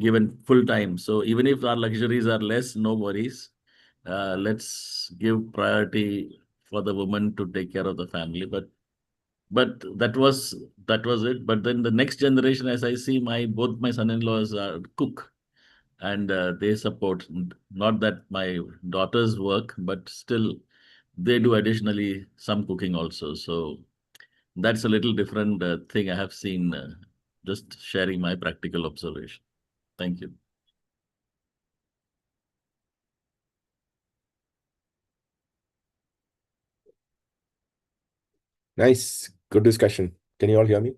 given full time. So even if our luxuries are less, no worries. Let's give priority for the woman to take care of the family. But that was it. But then the next generation, as I see, my both my son-in-laws are cook, and they support. Not that my daughters work, but still they do additionally some cooking also. So that's a little different thing I have seen. Just sharing my practical observation. Thank you. Nice. Good discussion. Can you all hear me?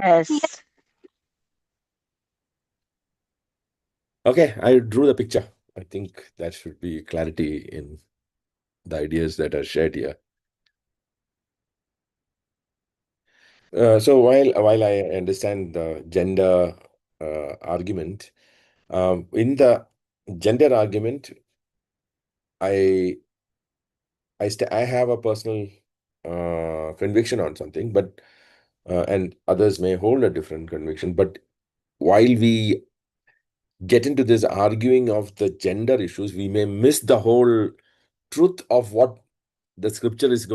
Yes. Okay, I drew the picture. I think that should be clarity in the ideas that are shared here. So while I understand the gender argument, in the gender argument, I I have a personal conviction on something, but and others may hold a different conviction. But while we get into this arguing of the gender issues, we may miss the whole truth of what the scripture is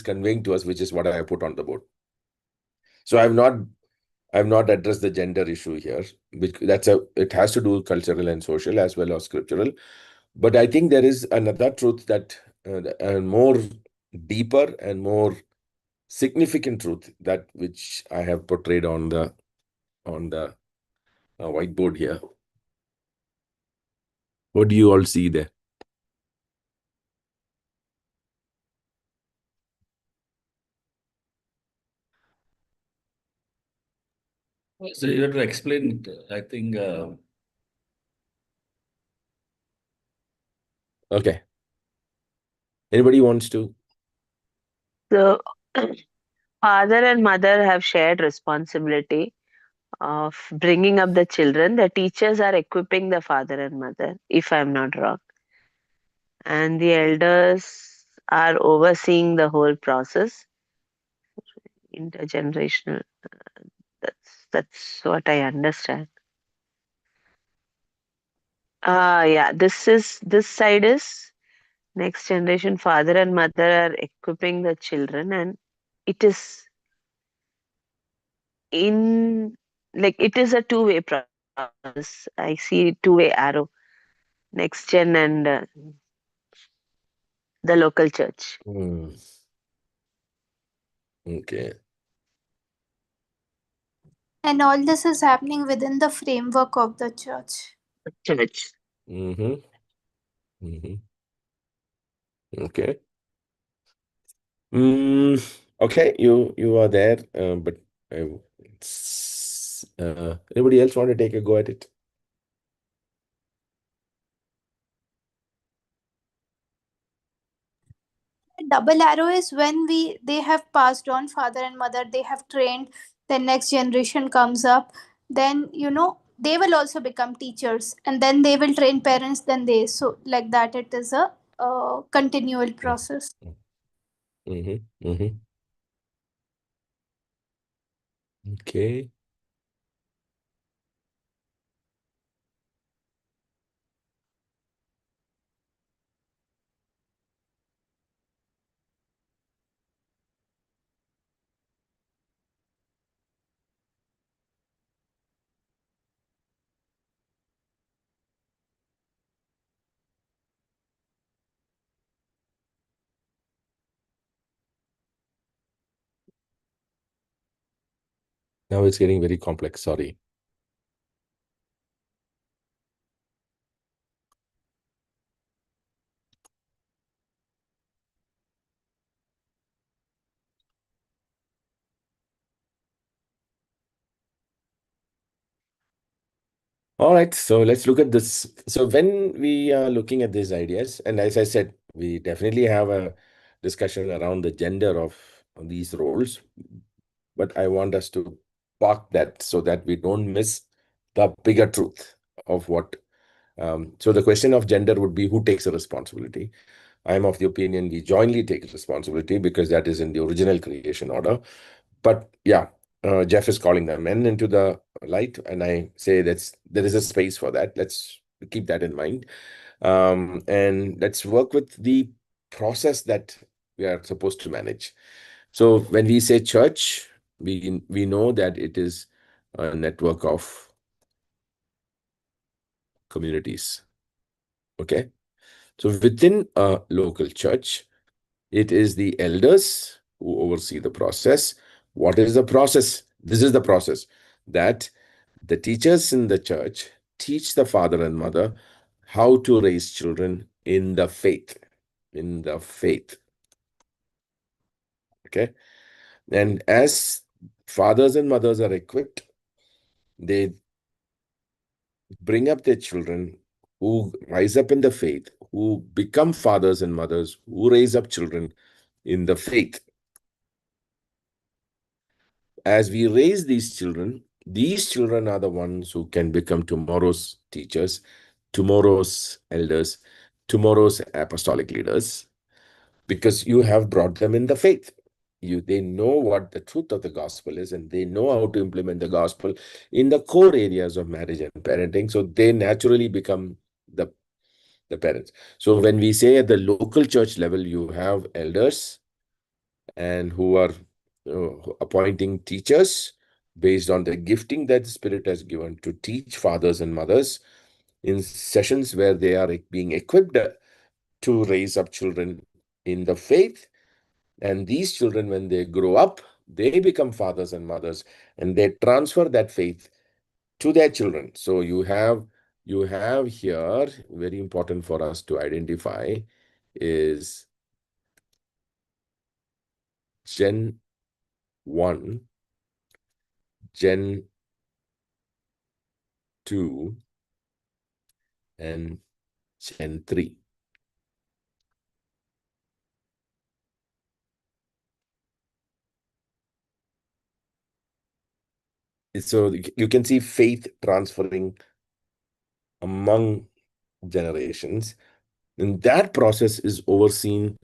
conveying to us, which is what I put on the board. So I've not addressed the gender issue here, which it has to do cultural and social as well as scriptural. But I think there is another truth that more deeper and more significant truth, that which I have portrayed on the whiteboard here. What do you all see there? So you have to explain it. I think Okay. Anybody wants to? So, father and mother have shared responsibility of bringing up the children. The teachers are equipping the father and mother, if I'm not wrong. And the elders are overseeing the whole process, intergenerational. That's what I understand. Yeah, this side is next generation. Father and mother are equipping the children, and it is in it is a two-way process. I see two-way arrow, next gen and the local church. Okay. And all this is happening within the framework of the church. Church. Okay. Okay, you are there, but anybody else want to take a go at it? Double arrow is when they have passed on, father and mother, they have trained, the next generation comes up, then they will also become teachers, and then they will train parents, then they, so like that it is a continual process. Okay. Now it's getting very complex, sorry. All right, so let's look at this. So when we are looking at these ideas, and as I said, we definitely have a discussion around the gender of these roles, but I want us to park that so that we don't miss the bigger truth of what. So the question of gender would be who takes the responsibility. I'm of the opinion we jointly take responsibility because that is in the original creation order. But yeah, Jeff is calling the men into the light, and I say there is a space for that. Let's keep that in mind, and let's work with the process that we are supposed to manage. So when we say church, we know that it is a network of communities. Okay, so within a local church, it is the elders who oversee the process. What is the process? This is the process that the teachers in the church teach the father and mother how to raise children in the faith. In the faith. Okay. And as fathers and mothers are equipped, they bring up their children who rise up in the faith, who become fathers and mothers, who raise up children in the faith. As we raise these children are the ones who can become tomorrow's teachers, tomorrow's elders, tomorrow's apostolic leaders. because you have brought them in the faith. They know what the truth of the gospel is, and they know how to implement the gospel in the core areas of marriage and parenting. So they naturally become the parents. So when we say at the local church level, you have elders and who are appointing teachers based on the gifting that the Spirit has given to teach fathers and mothers in sessions where they are being equipped to raise up children in the faith. And these children, when they grow up, they become fathers and mothers, and they transfer that faith to their children. So you have here, very important for us to identify, is Gen 1, Gen 2, and Gen 3. So you can see faith transferring among generations, and that process is overseen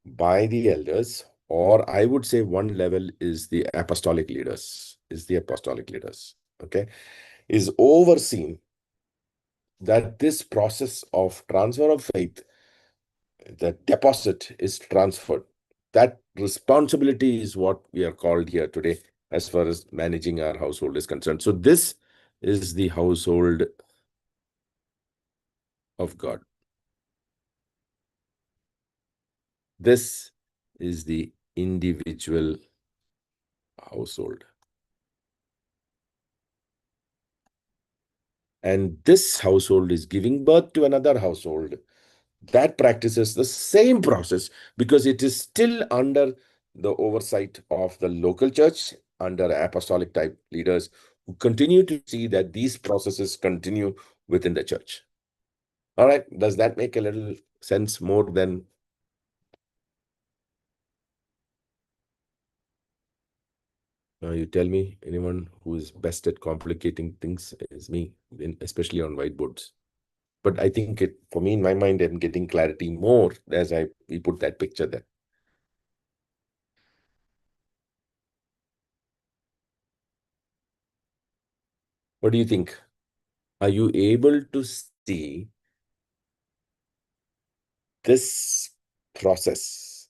by the elders, or I would say one level is the apostolic leaders, okay, is overseen that this process of transfer of faith, the deposit is transferred. That responsibility is what we are called here today as far as managing our household is concerned. So this is the household of God. This is the individual household. And this household is giving birth to another household that practices the same process, because it is still under the oversight of the local church, under apostolic type leaders who continue to see that these processes continue within the church. All right, does that make a little sense more than? You tell me, anyone who is best at complicating things is me, especially on whiteboards. But I think for me, in my mind, I'm getting clarity more as we put that picture there. What do you think? Are you able to see this process,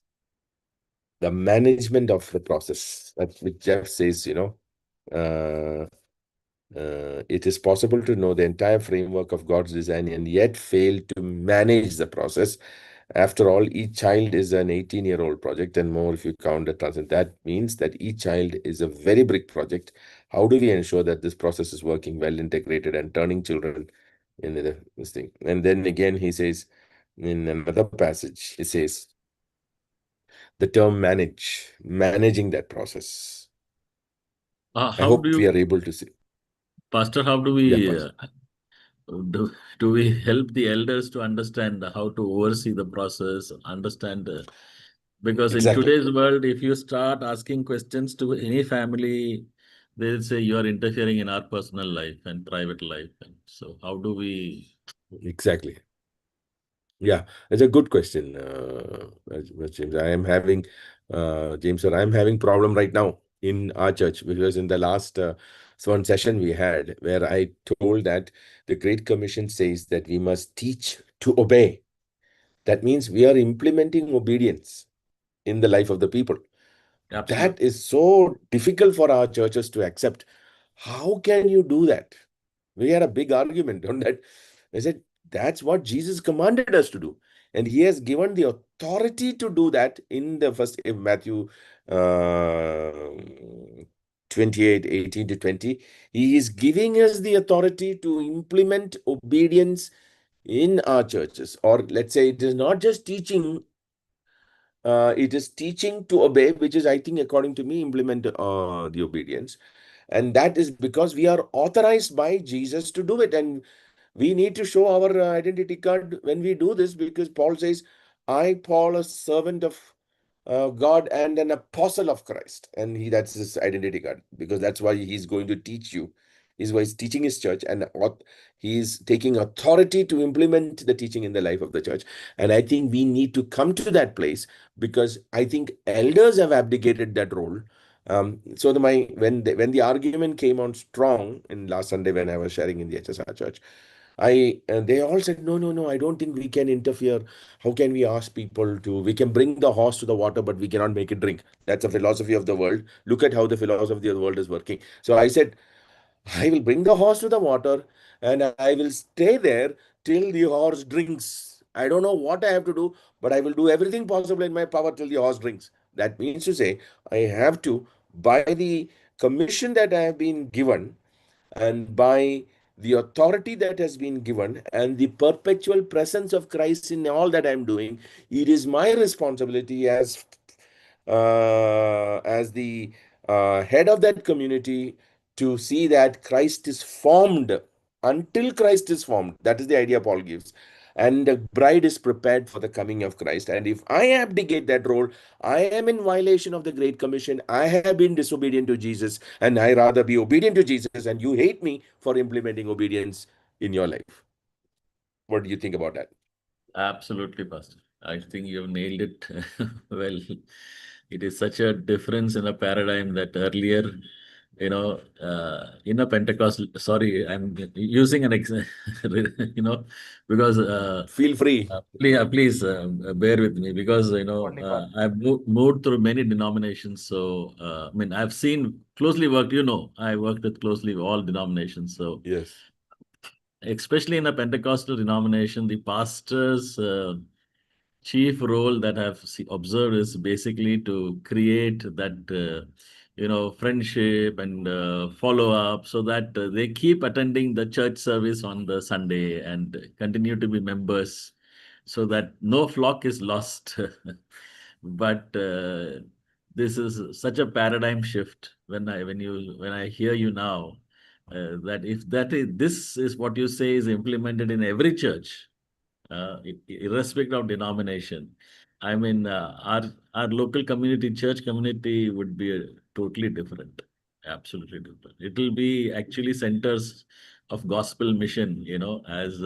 the management of the process? That's what Jeff says, it is possible to know the entire framework of God's design and yet fail to manage the process. After all, each child is an 18-year-old project and more if you count the transit. That means that each child is a very big project. How do we ensure that this process is working well integrated and turning children in this thing? And then again, he says, in another passage, he says, the term managing that process. I How hope do we you, are able to see. Pastor, how do Yeah, we Pastor. do we help the elders to understand how to oversee the process, understand because in Exactly. today's world, if you start asking questions to any family, they'll say you are interfering in our personal life and private life. And so how do we? Exactly. Yeah, it's a good question, James. James, sir, I am having problem right now in our church, because in the last one session we had where I told that the Great Commission says that we must teach to obey. That means we are implementing obedience in the life of the people. That Absolutely. is so difficult for our churches to accept. How can you do that? We had a big argument on that. I said, that's what Jesus commanded us to do. And he has given the authority to do that in the first in Matthew 28, 18 to 20. He is giving us the authority to implement obedience in our churches. Or let's say it is not just teaching, it is teaching to obey, which is, I think, according to me, implement the obedience. And that is because we are authorized by Jesus to do it. And we need to show our identity card when we do this, because Paul says, I, Paul, a servant of God and an apostle of Christ. And that's his identity card, because that's why he's going to teach you He's teaching his church, and he's taking authority to implement the teaching in the life of the church. And I think we need to come to that place, because I think elders have abdicated that role. So when the argument came on strong in last Sunday when I was sharing in the HSR church, they all said, no, no, no, I don't think we can interfere. How can we ask people to? We can bring the horse to the water, but we cannot make it drink. That's a philosophy of the world. Look at how the philosophy of the world is working. So I said, I will bring the horse to the water, and I will stay there till the horse drinks. I don't know what I have to do, but I will do everything possible in my power till the horse drinks. That means to say, I have to, by the commission that I have been given, and by the authority that has been given, and the perpetual presence of Christ in all that I'm doing, it is my responsibility as the head of that community to see that Christ is formed. Until Christ is formed, that is the idea Paul gives, and the bride is prepared for the coming of Christ. And if I abdicate that role, I am in violation of the Great Commission. I have been disobedient to Jesus, and I rather be obedient to Jesus, and you hate me for implementing obedience in your life. What do you think about that? Absolutely, Pastor. I think you've nailed it well. It is such a difference in a paradigm that earlier, in a Pentecostal, sorry, I'm using an because Feel free. please bear with me, because I've moved through many denominations. So I mean, I've seen closely worked. I worked with closely all denominations. So Yes. especially in a Pentecostal denomination, the pastor's chief role that I've observed is basically to create that friendship and follow up, so that they keep attending the church service on the Sunday and continue to be members, so that no flock is lost. But this is such a paradigm shift when I hear you now, that if this is what you say is implemented in every church, irrespective of denomination. I mean, our local community, church community, would be totally different, absolutely different. It will be actually centers of gospel mission, as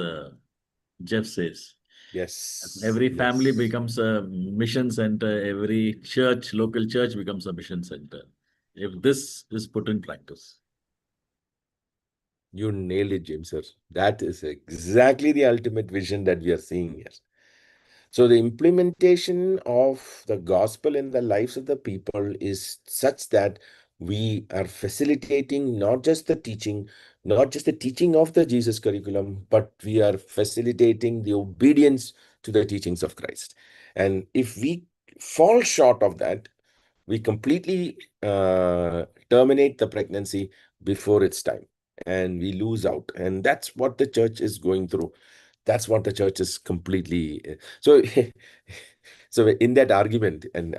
Jeff says. Yes. Every family Yes. becomes a mission center. Every church, local church, becomes a mission center, if this is put in practice. You nailed it, James, sir. That is exactly the ultimate vision that we are seeing here. So the implementation of the gospel in the lives of the people is such that we are facilitating not just the teaching of the Jesus curriculum, but we are facilitating the obedience to the teachings of Christ. And if we fall short of that, we completely terminate the pregnancy before its time, and we lose out. And that's what the church is going through. That's what the church is completely. So, so in that argument, and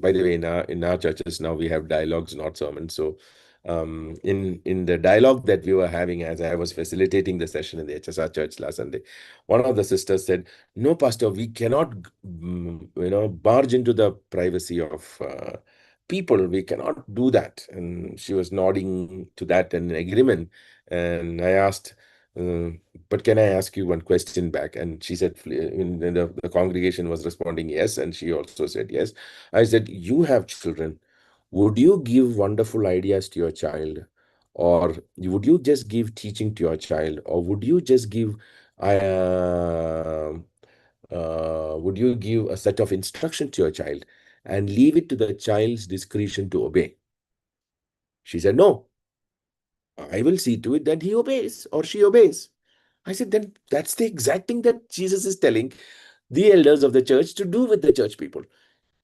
by the way, in our churches now we have dialogues, not sermons. So, in the dialogue that we were having as I was facilitating the session in the HSR church last Sunday, one of the sisters said, "No, Pastor, we cannot, barge into the privacy of people. We cannot do that." And she was nodding to that in agreement. And I asked, uh, but can I ask you one question back? And she said, the congregation was responding yes, and she also said yes. I said, you have children. Would you give wonderful ideas to your child? Or would you just give teaching to your child? Or uh, would you give a set of instruction to your child and leave it to the child's discretion to obey? She said, no, I will see to it that he obeys or she obeys. I said, then that's the exact thing that Jesus is telling the elders of the church to do with the church people.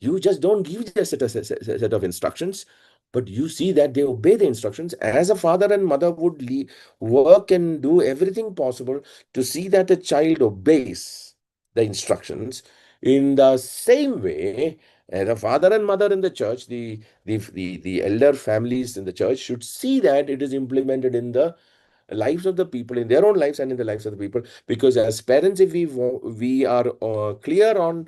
You just don't give them a set of instructions, but you see that they obey the instructions, as a father and mother would work and do everything possible to see that the child obeys the instructions. In the same way, the father and mother in the church, the elder families in the church should see that it is implemented in the lives of the people, in their own lives and in the lives of the people. Because as parents, if we are clear on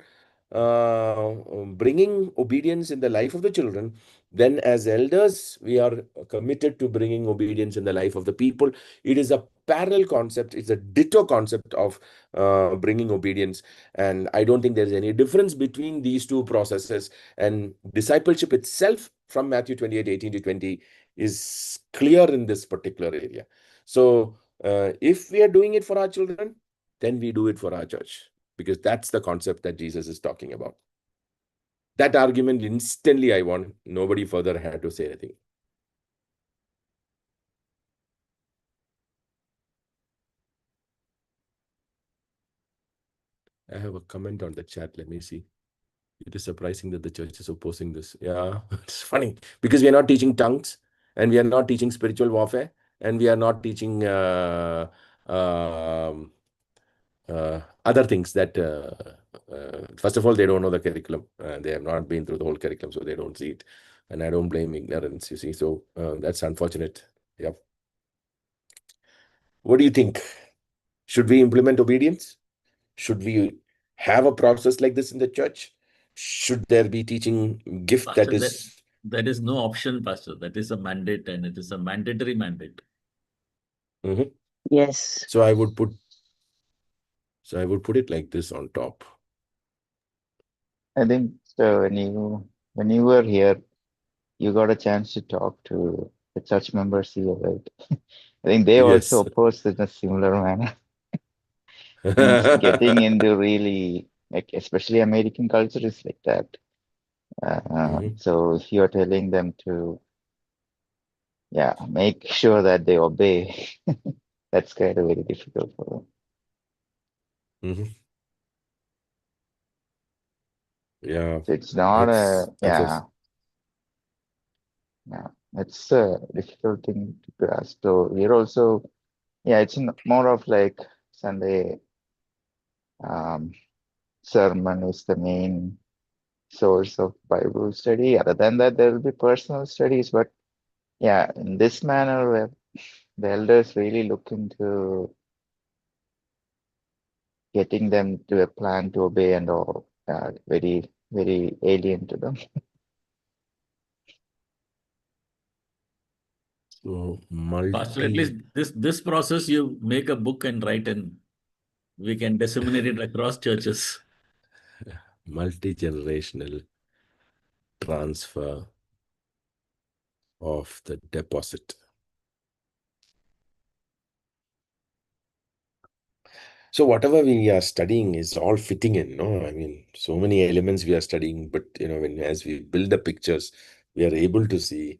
bringing obedience in the life of the children, then as elders, we are committed to bringing obedience in the life of the people. It is a parallel concept. It's a ditto concept of bringing obedience. And I don't think there's any difference between these two processes. And discipleship itself from Matthew 28:18-20 is clear in this particular area. So if we are doing it for our children, then we do it for our church, because that's the concept that Jesus is talking about. That argument instantly I won. Nobody further had to say anything. I have a comment on the chat. Let me see. It is surprising that the church is opposing this. Yeah, it's funny because we are not teaching tongues, and we are not teaching spiritual warfare, and we are not teaching other things that, first of all, they don't know the curriculum. They have not been through the whole curriculum, so they don't see it. And I don't blame ignorance, you see. So that's unfortunate. Yeah. What do you think? Should we implement obedience? Should we have a process like this in the church? Should there be teaching gift Pastor, that is... that is no option, Pastor. That is a mandate, and it is a mandatory mandate. Mhm. Yes. So I would put it like this on top. I think when you were here, you got a chance to talk to the church members here, right? I think they Yes. also opposed in a similar manner. Means getting into really, like, especially American culture is like that. So if you're telling them to, make sure that they obey, that's kind of very difficult for them. Yeah. So it's not it's a difficult thing to grasp. So we're also, it's more of like Sunday sermon is the main source of Bible study. Other than that, there will be personal studies, but in this manner where the elders really look into getting them to a plan to obey and all, very, very alien to them. So Pastor, at least this process you make a book and write, and we can disseminate it across churches. multi-generational transfer of the deposit. So whatever we are studying is all fitting in, no? I mean, so many elements we are studying, but as we build the pictures, we are able to see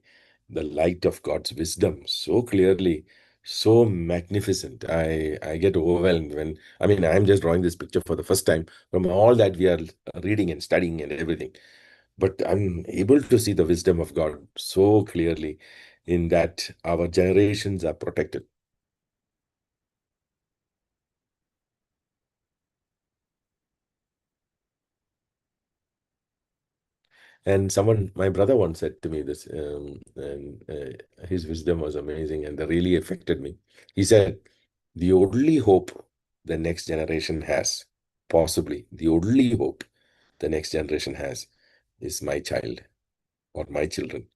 the light of God's wisdom so clearly, so magnificent. I get overwhelmed when, I'm just drawing this picture for the first time from all that we are reading and studying and everything. But I'm able to see the wisdom of God so clearly in that our generations are protected. And my brother once said to me this, and his wisdom was amazing and that really affected me. He said, the only hope the next generation has, possibly the only hope the next generation has, is my child or my children.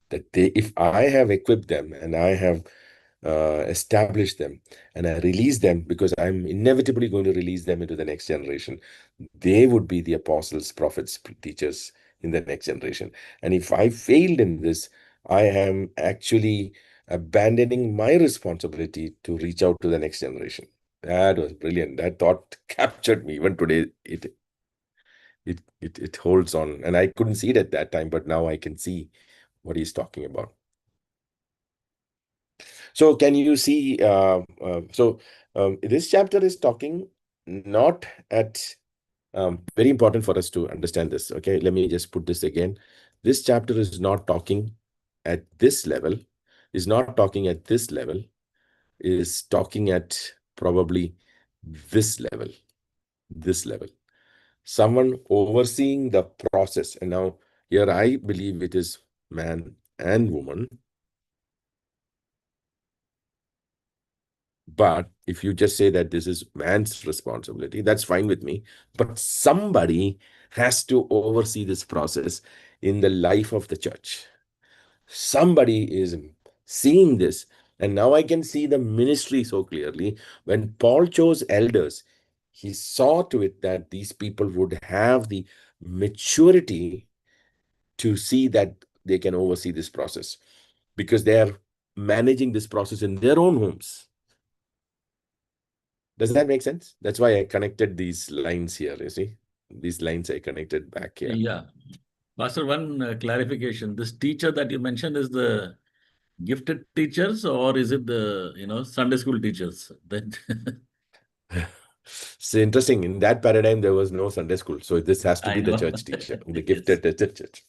That if I have equipped them and I have establish them and I release them, because I'm inevitably going to release them into the next generation, they would be the apostles, prophets, teachers in the next generation. And if I failed in this, I am actually abandoning my responsibility to reach out to the next generation. That was brilliant. That thought captured me. Even today, it holds on. And I couldn't see it at that time, but now I can see what he's talking about. So can you see, this chapter is talking not at, very important for us to understand this. Okay, let me just put this again. This chapter is not talking at this level, is not talking at this level, is talking at probably this level, this level. Someone overseeing the process. And now here I believe it is man and woman. But if you just say that this is man's responsibility, that's fine with me. But somebody has to oversee this process in the life of the church. Somebody is seeing this. And now I can see the ministry so clearly. When Paul chose elders, he saw to it that these people would have the maturity to see that they can oversee this process, because they are managing this process in their own homes. Does that make sense? That's why I connected these lines here. You see, these lines I connected back here. Yeah. Pastor, one clarification. This teacher that you mentioned is the gifted teachers, or is it the Sunday school teachers? That It's interesting. In that paradigm, there was no Sunday school. So this has to I be the know. church teacher, the Yes. gifted church.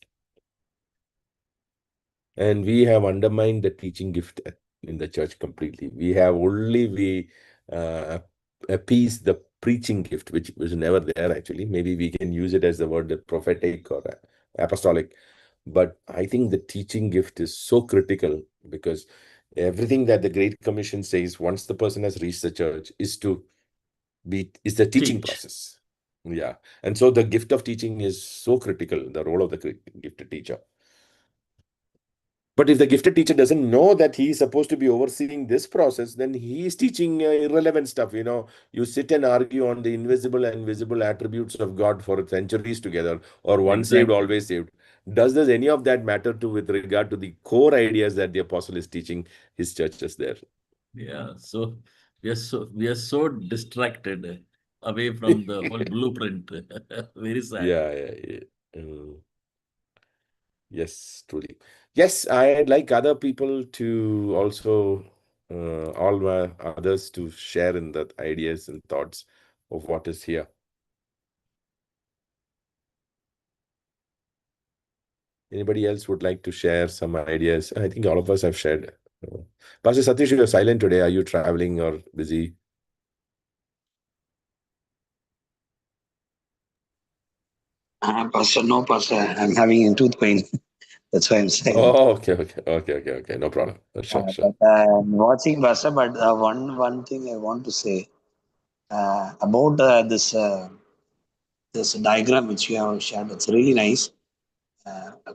And we have undermined the teaching gift in the church completely. We have only appeased the preaching gift, which was never there actually. Maybe we can use it as the word prophetic or apostolic. But I think the teaching gift is so critical, because everything that the Great Commission says, once the person has reached the church, is the teaching Teach. process. Yeah. And so the gift of teaching is so critical, the role of the gifted teacher. But if the gifted teacher doesn't know that he is supposed to be overseeing this process, then he is teaching irrelevant stuff. You sit and argue on the invisible and visible attributes of God for centuries together, or once saved, Exactly. always saved. Does any of that matter with regard to the core ideas that the apostle is teaching his churches there? Yeah. So we are so distracted away from the whole blueprint. Very sad. Yeah. Yes, truly. Yes, I'd like other people to also, all my others to share in the ideas and thoughts of what is here. Anybody else would like to share some ideas? I think all of us have shared. Pastor Satish, you're silent today. Are you traveling or busy? Pastor, no, Pastor, I'm having a tooth pain. That's why I'm silent. Oh, okay. No problem. Sure. But I'm watching Pastor. But one thing I want to say about this diagram which you have shared. It's really nice,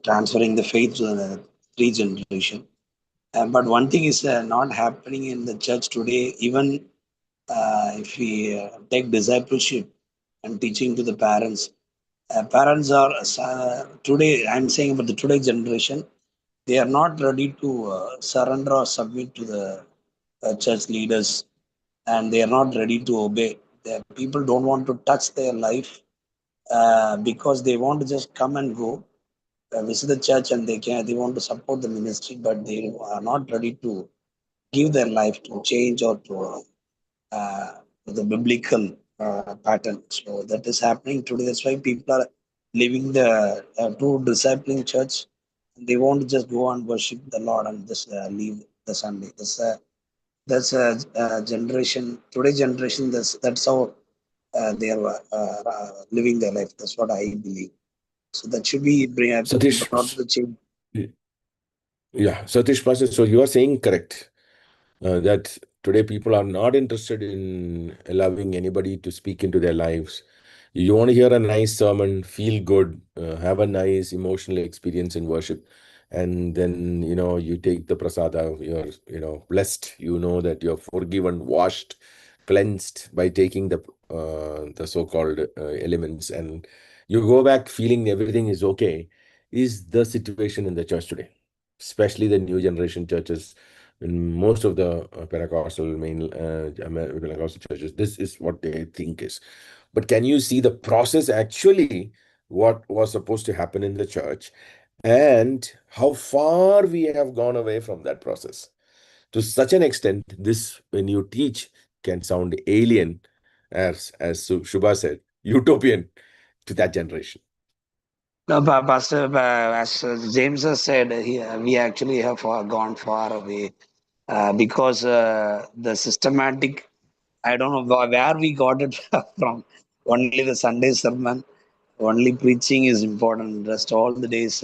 transferring the faith to the three generation. But one thing is not happening in the church today. Even if we take discipleship and teaching to the parents, parents are today. I'm saying about the today generation. They are not ready to surrender or submit to the church leaders, and they are not ready to obey. People don't want to touch their life because they want to just come and go, visit the church, and they want to support the ministry, but they are not ready to give their life to change or uh, to the biblical pattern. So that is happening today. That's why people are leaving the true discipling church. They won't just go and worship the Lord and just leave the Sunday. That's a generation. Today generation. That's how they are living their life. That's what I believe. So that should be Satish, brought to the change. yeah, Satish Pastor, so you are saying correct. That today people are not interested in allowing anybody to speak into their lives. You want to hear a nice sermon, feel good, have a nice emotional experience in worship, and then you take the prasada. You're blessed. You know that you're forgiven, washed, cleansed by taking the so-called elements, and you go back feeling everything is okay. Is the situation in the church today, especially the new generation churches? In most of the Pentecostal churches, this is what they think is. But can you see the process actually what was supposed to happen in the church, and how far we have gone away from that process? To such an extent, this, when you teach, can sound alien, Shubha said, utopian to that generation. No, Pastor, as James has said, we actually have gone far away because the systematic, I don't know where we got it from. Only the Sunday sermon, only preaching is important. Rest all the days,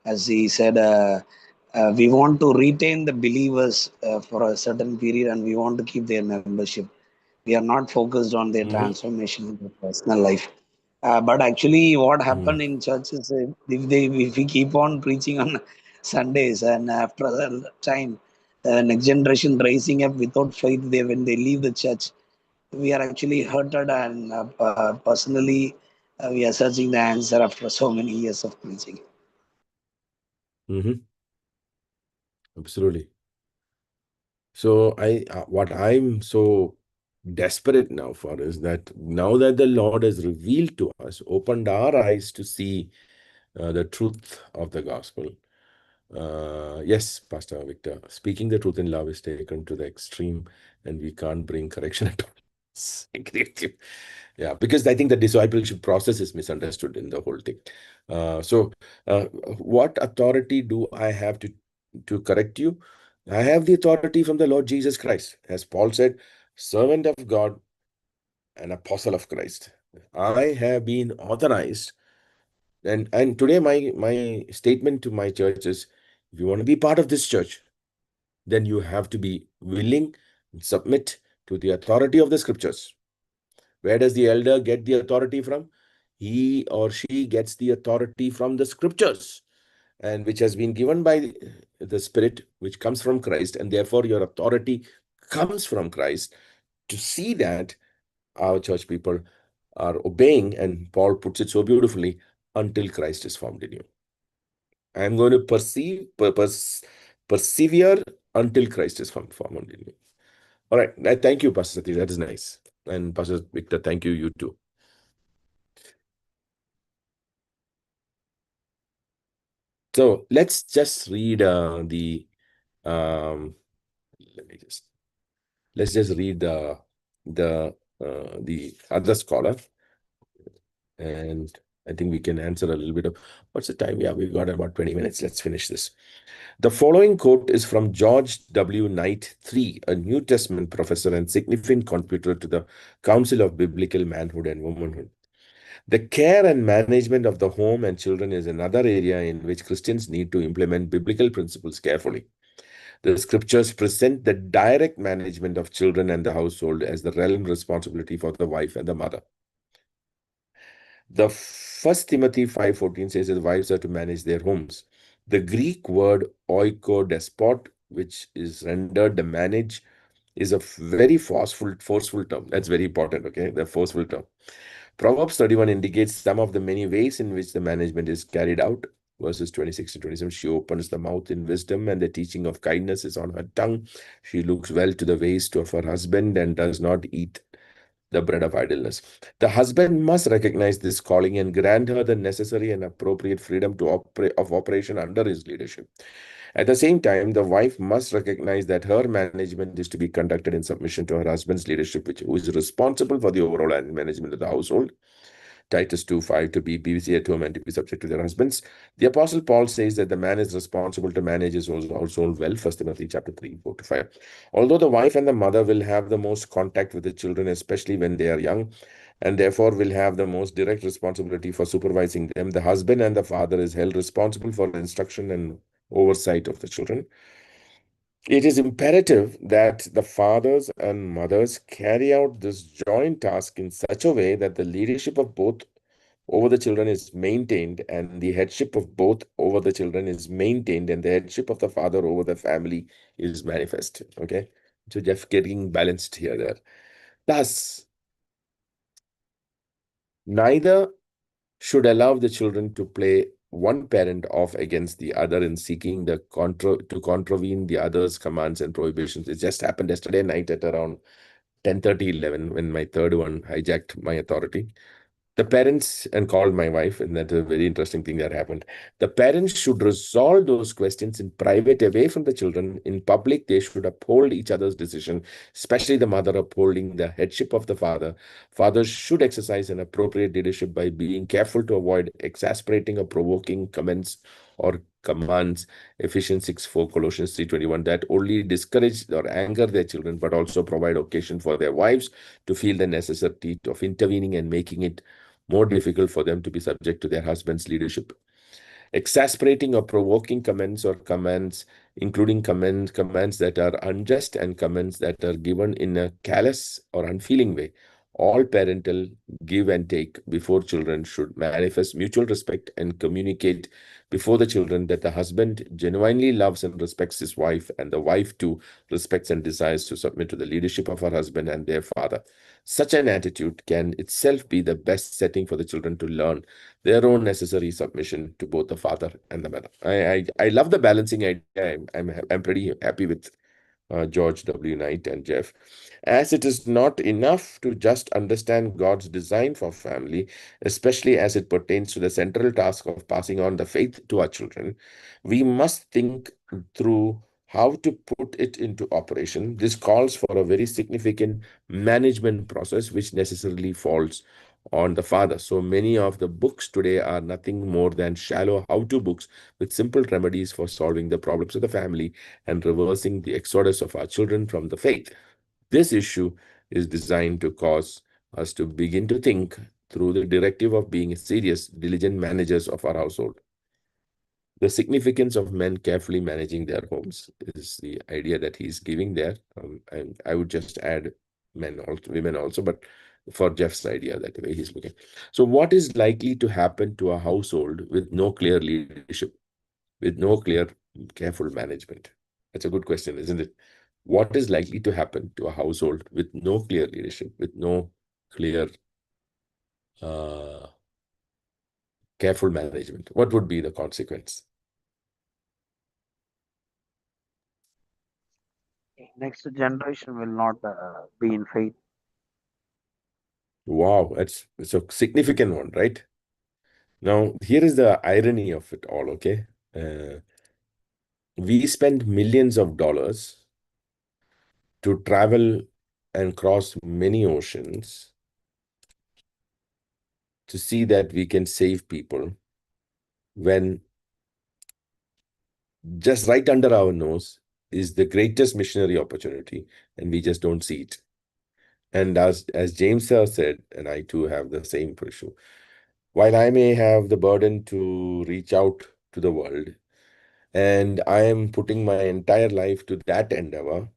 as he said, we want to retain the believers for a certain period, and we want to keep their membership. We are not focused on their transformation in their personal life. But actually, what happened in churches, if we keep on preaching on Sundays, and after a time, the next generation rising up without faith, when they leave the church, we are actually hurted, and personally, we are searching the answer after so many years of preaching. Absolutely. So what I'm so desperate now for is that now that the Lord has revealed to us, opened our eyes to see the truth of the gospel. Yes, Pastor Victor, speaking the truth in love is taken to the extreme, and we can't bring correction at all. Yeah, because I think the discipleship process is misunderstood in the whole thing. What authority do I have to correct you? I have the authority from the Lord Jesus Christ. As Paul said, servant of God and apostle of Christ. I have been authorized. And today my statement to my church is, if you want to be part of this church, then you have to be willing and submit to the authority of the scriptures. Where does the elder get the authority from? He or she gets the authority from the scriptures, and which has been given by the Spirit, which comes from Christ, and therefore your authority comes from Christ, to see that our church people are obeying, and Paul puts it so beautifully, until Christ is formed in you. I am going to persevere until Christ is formed in me. All right. Thank you, Pastor Satish. That is nice. And Pastor Victor, thank you. You too. So let's just read let's just read the other scholar, and I think we can answer a little bit of what's the time? Yeah, we've got about 20 minutes. Let's finish this. The following quote is from George W. Knight III, a New Testament professor and significant contributor to the Council of Biblical Manhood and Womanhood. The care and management of the home and children is another area in which Christians need to implement biblical principles carefully. The scriptures present the direct management of children and the household as the realm responsibility for the wife and the mother. The 1 Timothy 5:14 says that wives are to manage their homes. The Greek word oikodespot, which is rendered the manage, is a very forceful term. That's very important, okay? The forceful term. Proverbs 31 indicates some of the many ways in which the management is carried out. Verses 26 to 27, she opens the mouth in wisdom, and the teaching of kindness is on her tongue. She looks well to the ways of her husband and does not eat the bread of idleness. The husband must recognize this calling and grant her the necessary and appropriate freedom of operation under his leadership. At the same time, the wife must recognize that her management is to be conducted in submission to her husband's leadership, who is responsible for the overall management of the household. Titus 2:5, to be busy at home and to be subject to their husbands. The Apostle Paul says that the man is responsible to manage his household well, 1 Timothy chapter 3, 4 to 5. Although the wife and the mother will have the most contact with the children, especially when they are young, and therefore will have the most direct responsibility for supervising them, the husband and the father is held responsible for the instruction and oversight of the children. It is imperative that the fathers and mothers carry out this joint task in such a way that the leadership of both over the children is maintained, and the headship of both over the children is maintained, and the headship of the father over the family is manifest. Okay, so just getting balanced here there. Thus, neither should allow the children to play one parent off against the other in seeking to contravene the other's commands and prohibitions. It just happened yesterday night at around 10:30, 11, when my third one hijacked my authority. The parents and called my wife, and that's a very interesting thing that happened. The parents should resolve those questions in private, away from the children. In public, they should uphold each other's decision, especially the mother upholding the headship of the father. Fathers should exercise an appropriate leadership by being careful to avoid exasperating or provoking comments or commands. Ephesians 6:4, Colossians 3:21, that only discourage or anger their children, but also provide occasion for their wives to feel the necessity of intervening and making it more difficult for them to be subject to their husband's leadership. Exasperating or provoking comments or commands, including commands that are unjust and commands that are given in a callous or unfeeling way, All parental give and take before children should manifest mutual respect and communicate before the children that the husband genuinely loves and respects his wife, and the wife too respects and desires to submit to the leadership of her husband and their father. Such an attitude can itself be the best setting for the children to learn their own necessary submission to both the father and the mother. I love the balancing idea. I'm pretty happy with George W. Knight and Jeff, as it is not enough to just understand God's design for family, especially as it pertains to the central task of passing on the faith to our children. We must think through how to put it into operation. This calls for a very significant management process, which necessarily falls on the father. So many of the books today are nothing more than shallow how-to books with simple remedies for solving the problems of the family and reversing the exodus of our children from the faith. This issue is designed to cause us to begin to think through the directive of being serious, diligent managers of our household. The significance of men carefully managing their homes is the idea that he's giving there. And I would just add men also, women also, but for Jeff's idea, that way he's looking. So what is likely to happen to a household with no clear leadership, with no clear, careful management? That's a good question, isn't it? What is likely to happen to a household with no clear leadership, with no clear, careful management? What would be the consequence? Next generation will not be in faith. Wow, it's a significant one, right? Now, here is the irony of it all, okay? We spend millions of dollars to travel and cross many oceans to see that we can save people, when just right under our nose is the greatest missionary opportunity, and we just don't see it. And as James Sir said, and I too have the same issue, while I may have the burden to reach out to the world, and I am putting my entire life to that endeavor,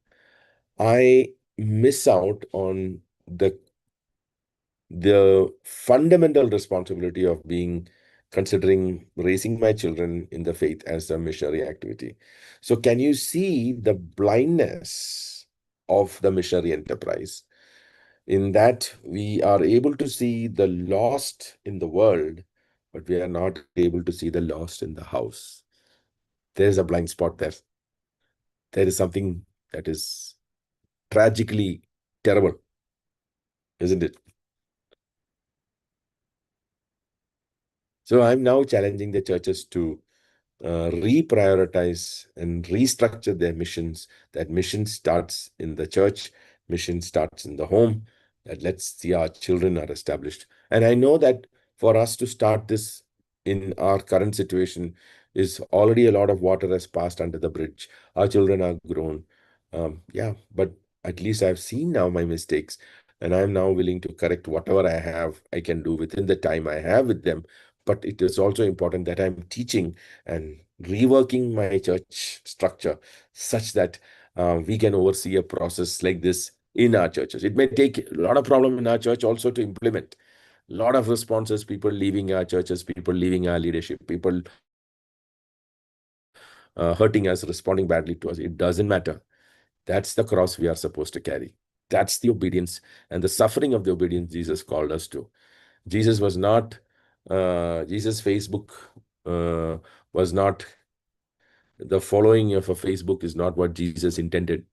I miss out on the fundamental responsibility of considering raising my children in the faith as a missionary activity. So can you see the blindness of the missionary enterprise, in that we are able to see the lost in the world, but we are not able to see the lost in the house? There's a blind spot there. There is something that is tragically terrible, isn't it? So I'm now challenging the churches to reprioritize and restructure their missions. That mission starts in the church, mission starts in the home, that let's see our children are established. And I know that for us to start this in our current situation is already a lot of water has passed under the bridge. Our children are grown. Yeah, but at least I've seen now my mistakes, and I'm now willing to correct whatever I can do within the time I have with them. But it is also important that I'm teaching and reworking my church structure such that we can oversee a process like this in our churches. It may take a lot of problem in our church also to implement. A lot of responses, people leaving our churches, people leaving our leadership, people hurting us, responding badly to us. It doesn't matter. That's the cross we are supposed to carry. That's the obedience and the suffering of the obedience Jesus called us to. Jesus was not, Jesus' Facebook was not, the following of a Facebook is not what Jesus intended.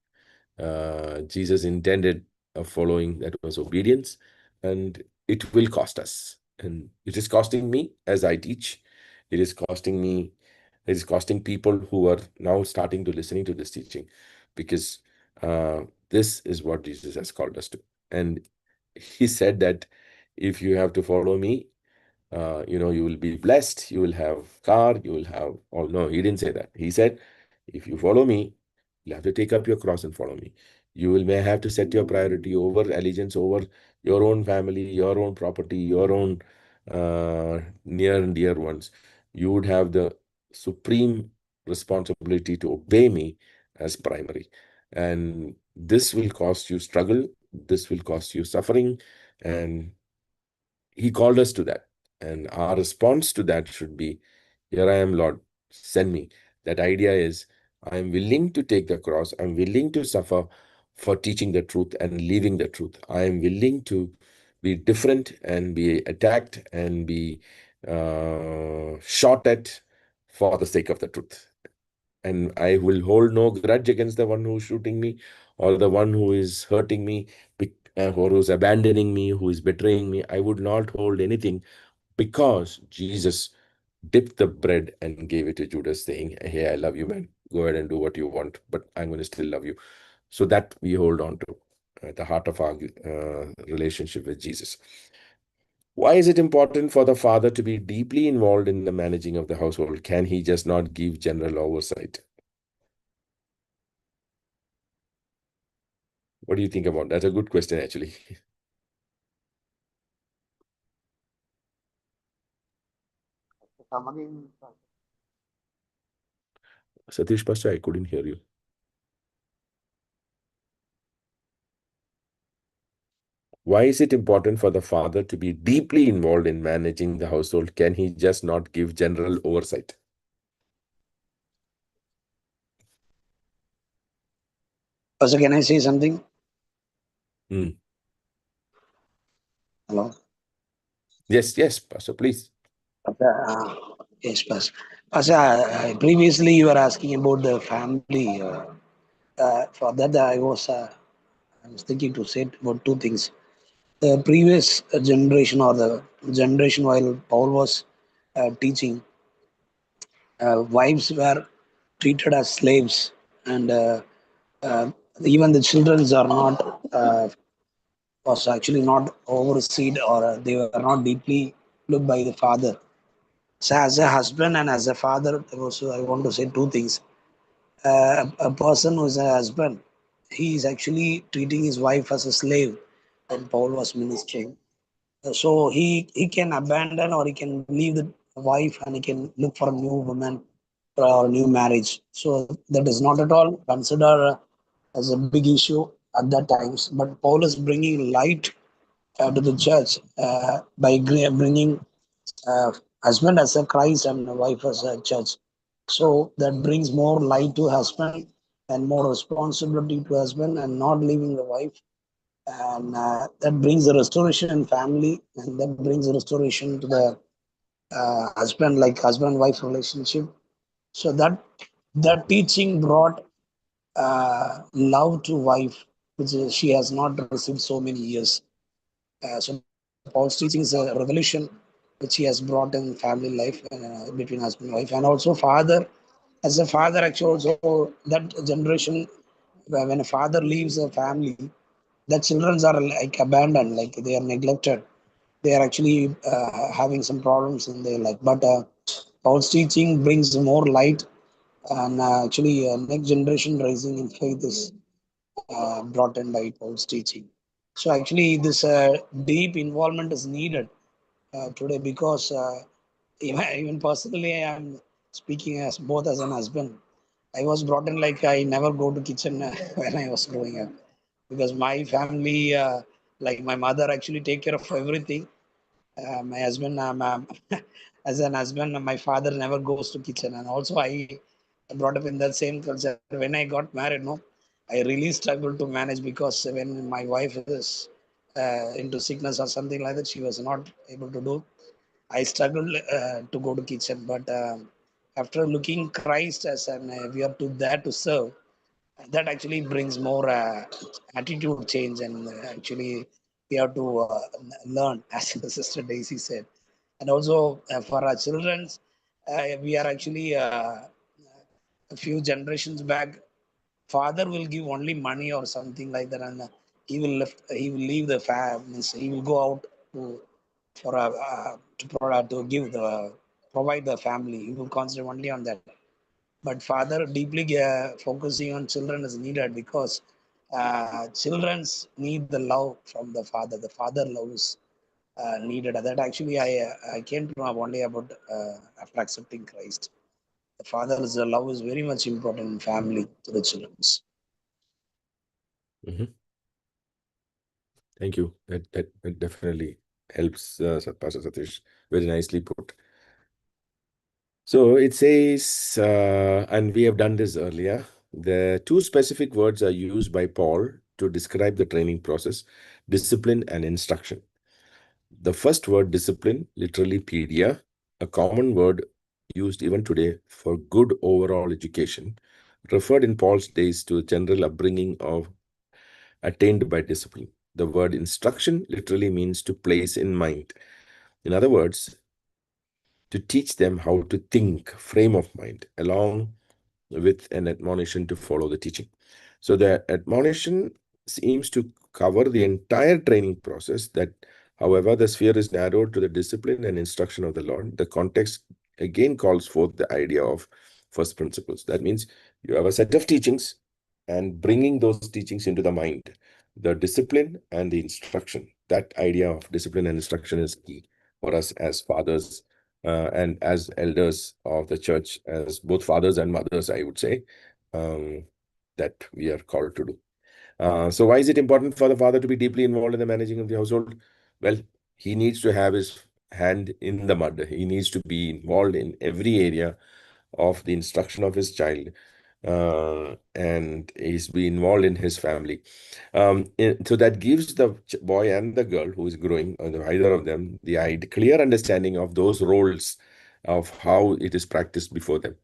Jesus intended a following that was obedience, and it will cost us. And it is costing me as I teach. It is costing me, it is costing people who are now starting to listening to this teaching, because this is what Jesus has called us to. And he said that if you have to follow me, you will be blessed, you will have car, you will have all. No, he didn't say that. He said, if you follow me, you have to take up your cross and follow me. You will may have to set your priority over allegiance over your own family, your own property, your own near and dear ones. You would have the supreme responsibility to obey me as primary. And this will cost you struggle. This will cost you suffering. And he called us to that. And our response to that should be, here I am, Lord, send me. That idea is, I'm willing to take the cross. I'm willing to suffer for teaching the truth and living the truth. I am willing to be different and be attacked and be shot at for the sake of the truth. And I will hold no grudge against the one who's shooting me or the one who is hurting me or who's abandoning me, who is betraying me. I would not hold anything, because Jesus dipped the bread and gave it to Judas, saying, hey, I love you, man. Go ahead and do what you want, but I'm going to still love you. So that we hold on to at the heart of our relationship with Jesus. Why is it important for the father to be deeply involved in the managing of the household? Can he just not give general oversight? What do you think about that? That's a good question, actually. Come again. Satish Pastor, I couldn't hear you. Why is it important for the father to be deeply involved in managing the household? Can he just not give general oversight? Also, can I say something? Hmm. Hello? Yes, Pastor, please. Yes, Pastor. Pastor, previously you were asking about the family. For that, I was thinking to say about two things. The previous generation, or the generation while Paul was teaching, wives were treated as slaves, and uh, even the children are not was actually not overseen, or they were not deeply looked by the father. So, as a husband and as a father, also I want to say two things. A person who is a husband, he is actually treating his wife as a slave when Paul was ministering. So he can abandon, or he can leave the wife, and he can look for a new woman or a new marriage. So that is not at all considered as a big issue at that times. But Paul is bringing light to the church by bringing uh, husband as a Christ and wife as a church. So that brings more light to husband and more responsibility to husband, and not leaving the wife. And that brings a restoration in family, and that brings a restoration to the husband, like husband wife relationship. So that teaching brought love to wife, which she has not received so many years. So Paul's teaching is a revolution which he has brought in family life between husband and wife, and also father. As a father, actually, also that generation, when a father leaves a family, the children are like abandoned, like they are neglected. They are actually having some problems in their life. But Paul's teaching brings more light, and actually, next generation rising in faith is brought in by Paul's teaching. So actually, this deep involvement is needed today, because even personally, I am speaking as both as an husband. I was brought in like I never go to kitchen when I was growing up, because my family, like my mother, actually take care of everything. My husband, as an husband, my father never goes to kitchen, and also I brought up in that same culture. When I got married, no, I really struggled to manage, because when my wife is into sickness or something like that, she was not able to do. I struggled to go to kitchen, but after looking Christ as an we are to there to serve, that actually brings more attitude change, and actually we have to learn, as the sister Daisy said. And also for our children, we are actually a few generations back, father will give only money or something like that, and he will leave the means he will go out to for a to give the provide the family. He will concentrate only on that. But father deeply focusing on children is needed, because children's need the love from the father. The father love is needed. That actually I came to know only about after accepting Christ. The father's love is very much important in family to the children. Mhm. Thank you. That definitely helps, Pastor Satish. Very nicely put. So it says, and we have done this earlier, the two specific words are used by Paul to describe the training process: discipline and instruction. The first word, discipline, literally pedia, a common word used even today for good overall education, referred in Paul's days to a general upbringing of attained by discipline. The word instruction literally means to place in mind. In other words, to teach them how to think, frame of mind, along with an admonition to follow the teaching. So the admonition seems to cover the entire training process. That, however, the sphere is narrowed to the discipline and instruction of the Lord. The context again calls forth the idea of first principles. That means you have a set of teachings and bringing those teachings into the mind. The discipline and the instruction. That idea of discipline and instruction is key for us as fathers and as elders of the church, as both fathers and mothers, I would say, that we are called to do. So why is it important for the father to be deeply involved in the managing of the household? Well, he needs to have his hand in the mud. He needs to be involved in every area of the instruction of his child, and he's be involved in his family. So that gives the boy and the girl who is growing, or either of them, the clear understanding of those roles, of how it is practiced before them.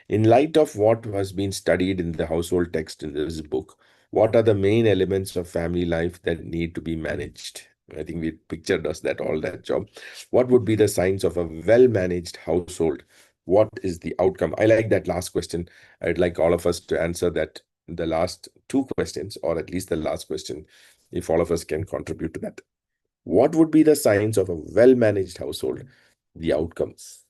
In light of what has been studied in the household text in this book, what are the main elements of family life that need to be managed? I think we picture does that all that job. What would be the signs of a well-managed household? What is the outcome? I like that last question. I'd like all of us to answer that, the last two questions, or at least the last question, if all of us can contribute to that. What would be the signs of a well-managed household? The outcomes.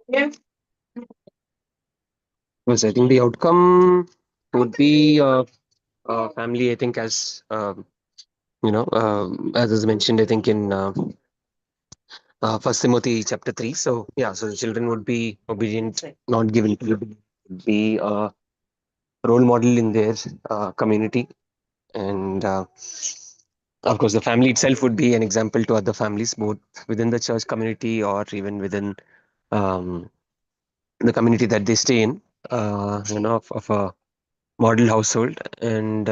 Yes, I think the outcome would be family. I think, as as is mentioned, I think in First Timothy chapter 3. So yeah, so the children would be obedient, not given to be a role model in their community, and of course, the family itself would be an example to other families, both within the church community or even within um, the community that they stay in. Of a model household, and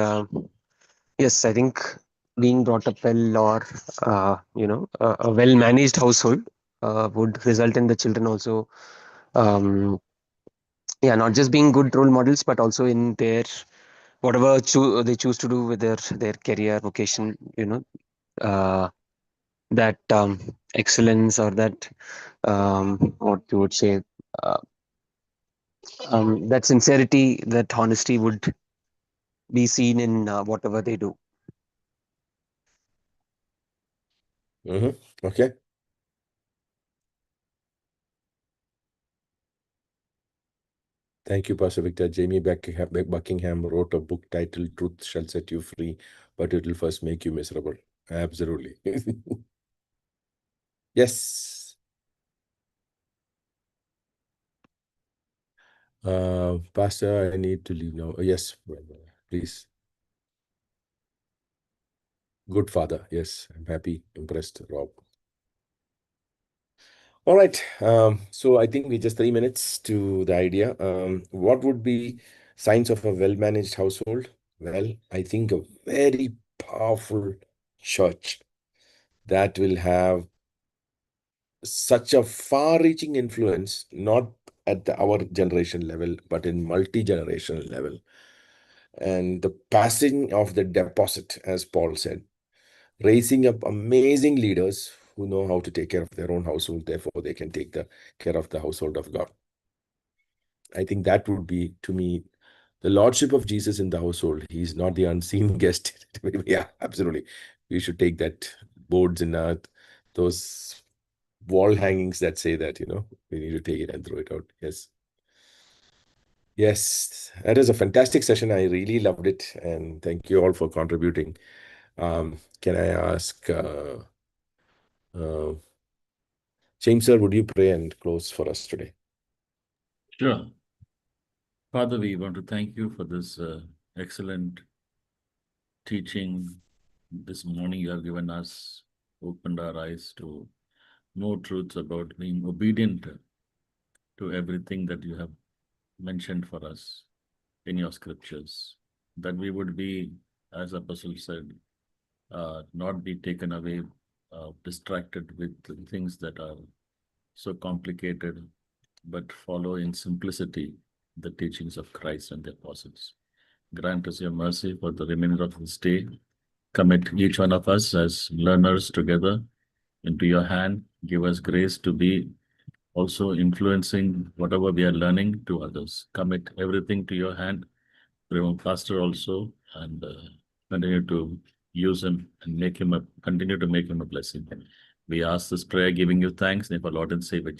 yes, I think being brought up well, or a well managed household would result in the children also, um, yeah, not just being good role models, but also in their whatever they choose to do with their career vocation, uh, that excellence, or that what you would say, uh, that sincerity, that honesty would be seen in whatever they do. Okay. Thank you, Pastor Victor. Jamie Buckingham wrote a book titled Truth Shall Set You Free, but it will first make you miserable. Absolutely. Yes. Pastor, I need to leave now. Yes, please. Good father. Yes, I'm happy, impressed, Rob. All right. So I think we just 3 minutes to the idea. What would be signs of a well-managed household? Well, I think a very powerful church that will have such a far-reaching influence, not at our generation level, but in multi-generational level. And the passing of the deposit, as Paul said, raising up amazing leaders who know how to take care of their own household, therefore they can take the care of the household of God. I think that would be, to me, the lordship of Jesus in the household. He's not the unseen guest. Yeah, absolutely. We should take that boards in earth, those wall hangings that say that, we need to take it and throw it out. Yes. Yes, that is a fantastic session. I really loved it. And thank you all for contributing. Can I ask, James sir, would you pray and close for us today? Sure. Father, we want to thank you for this excellent teaching this morning. You have given us, opened our eyes to more truths about being obedient to everything that you have mentioned for us in your scriptures, that we would be, as Apostle said, not be taken away, distracted with things that are so complicated, but follow in simplicity the teachings of Christ and the apostles. Grant us your mercy for the remainder of this day. Commit each one of us as learners together into your hand. Give us grace to be also influencing whatever we are learning to others. Commit everything to your hand. Remember Pastor also, and continue to use him and continue to make him a blessing. We ask this prayer, giving you thanks in our Lord and Savior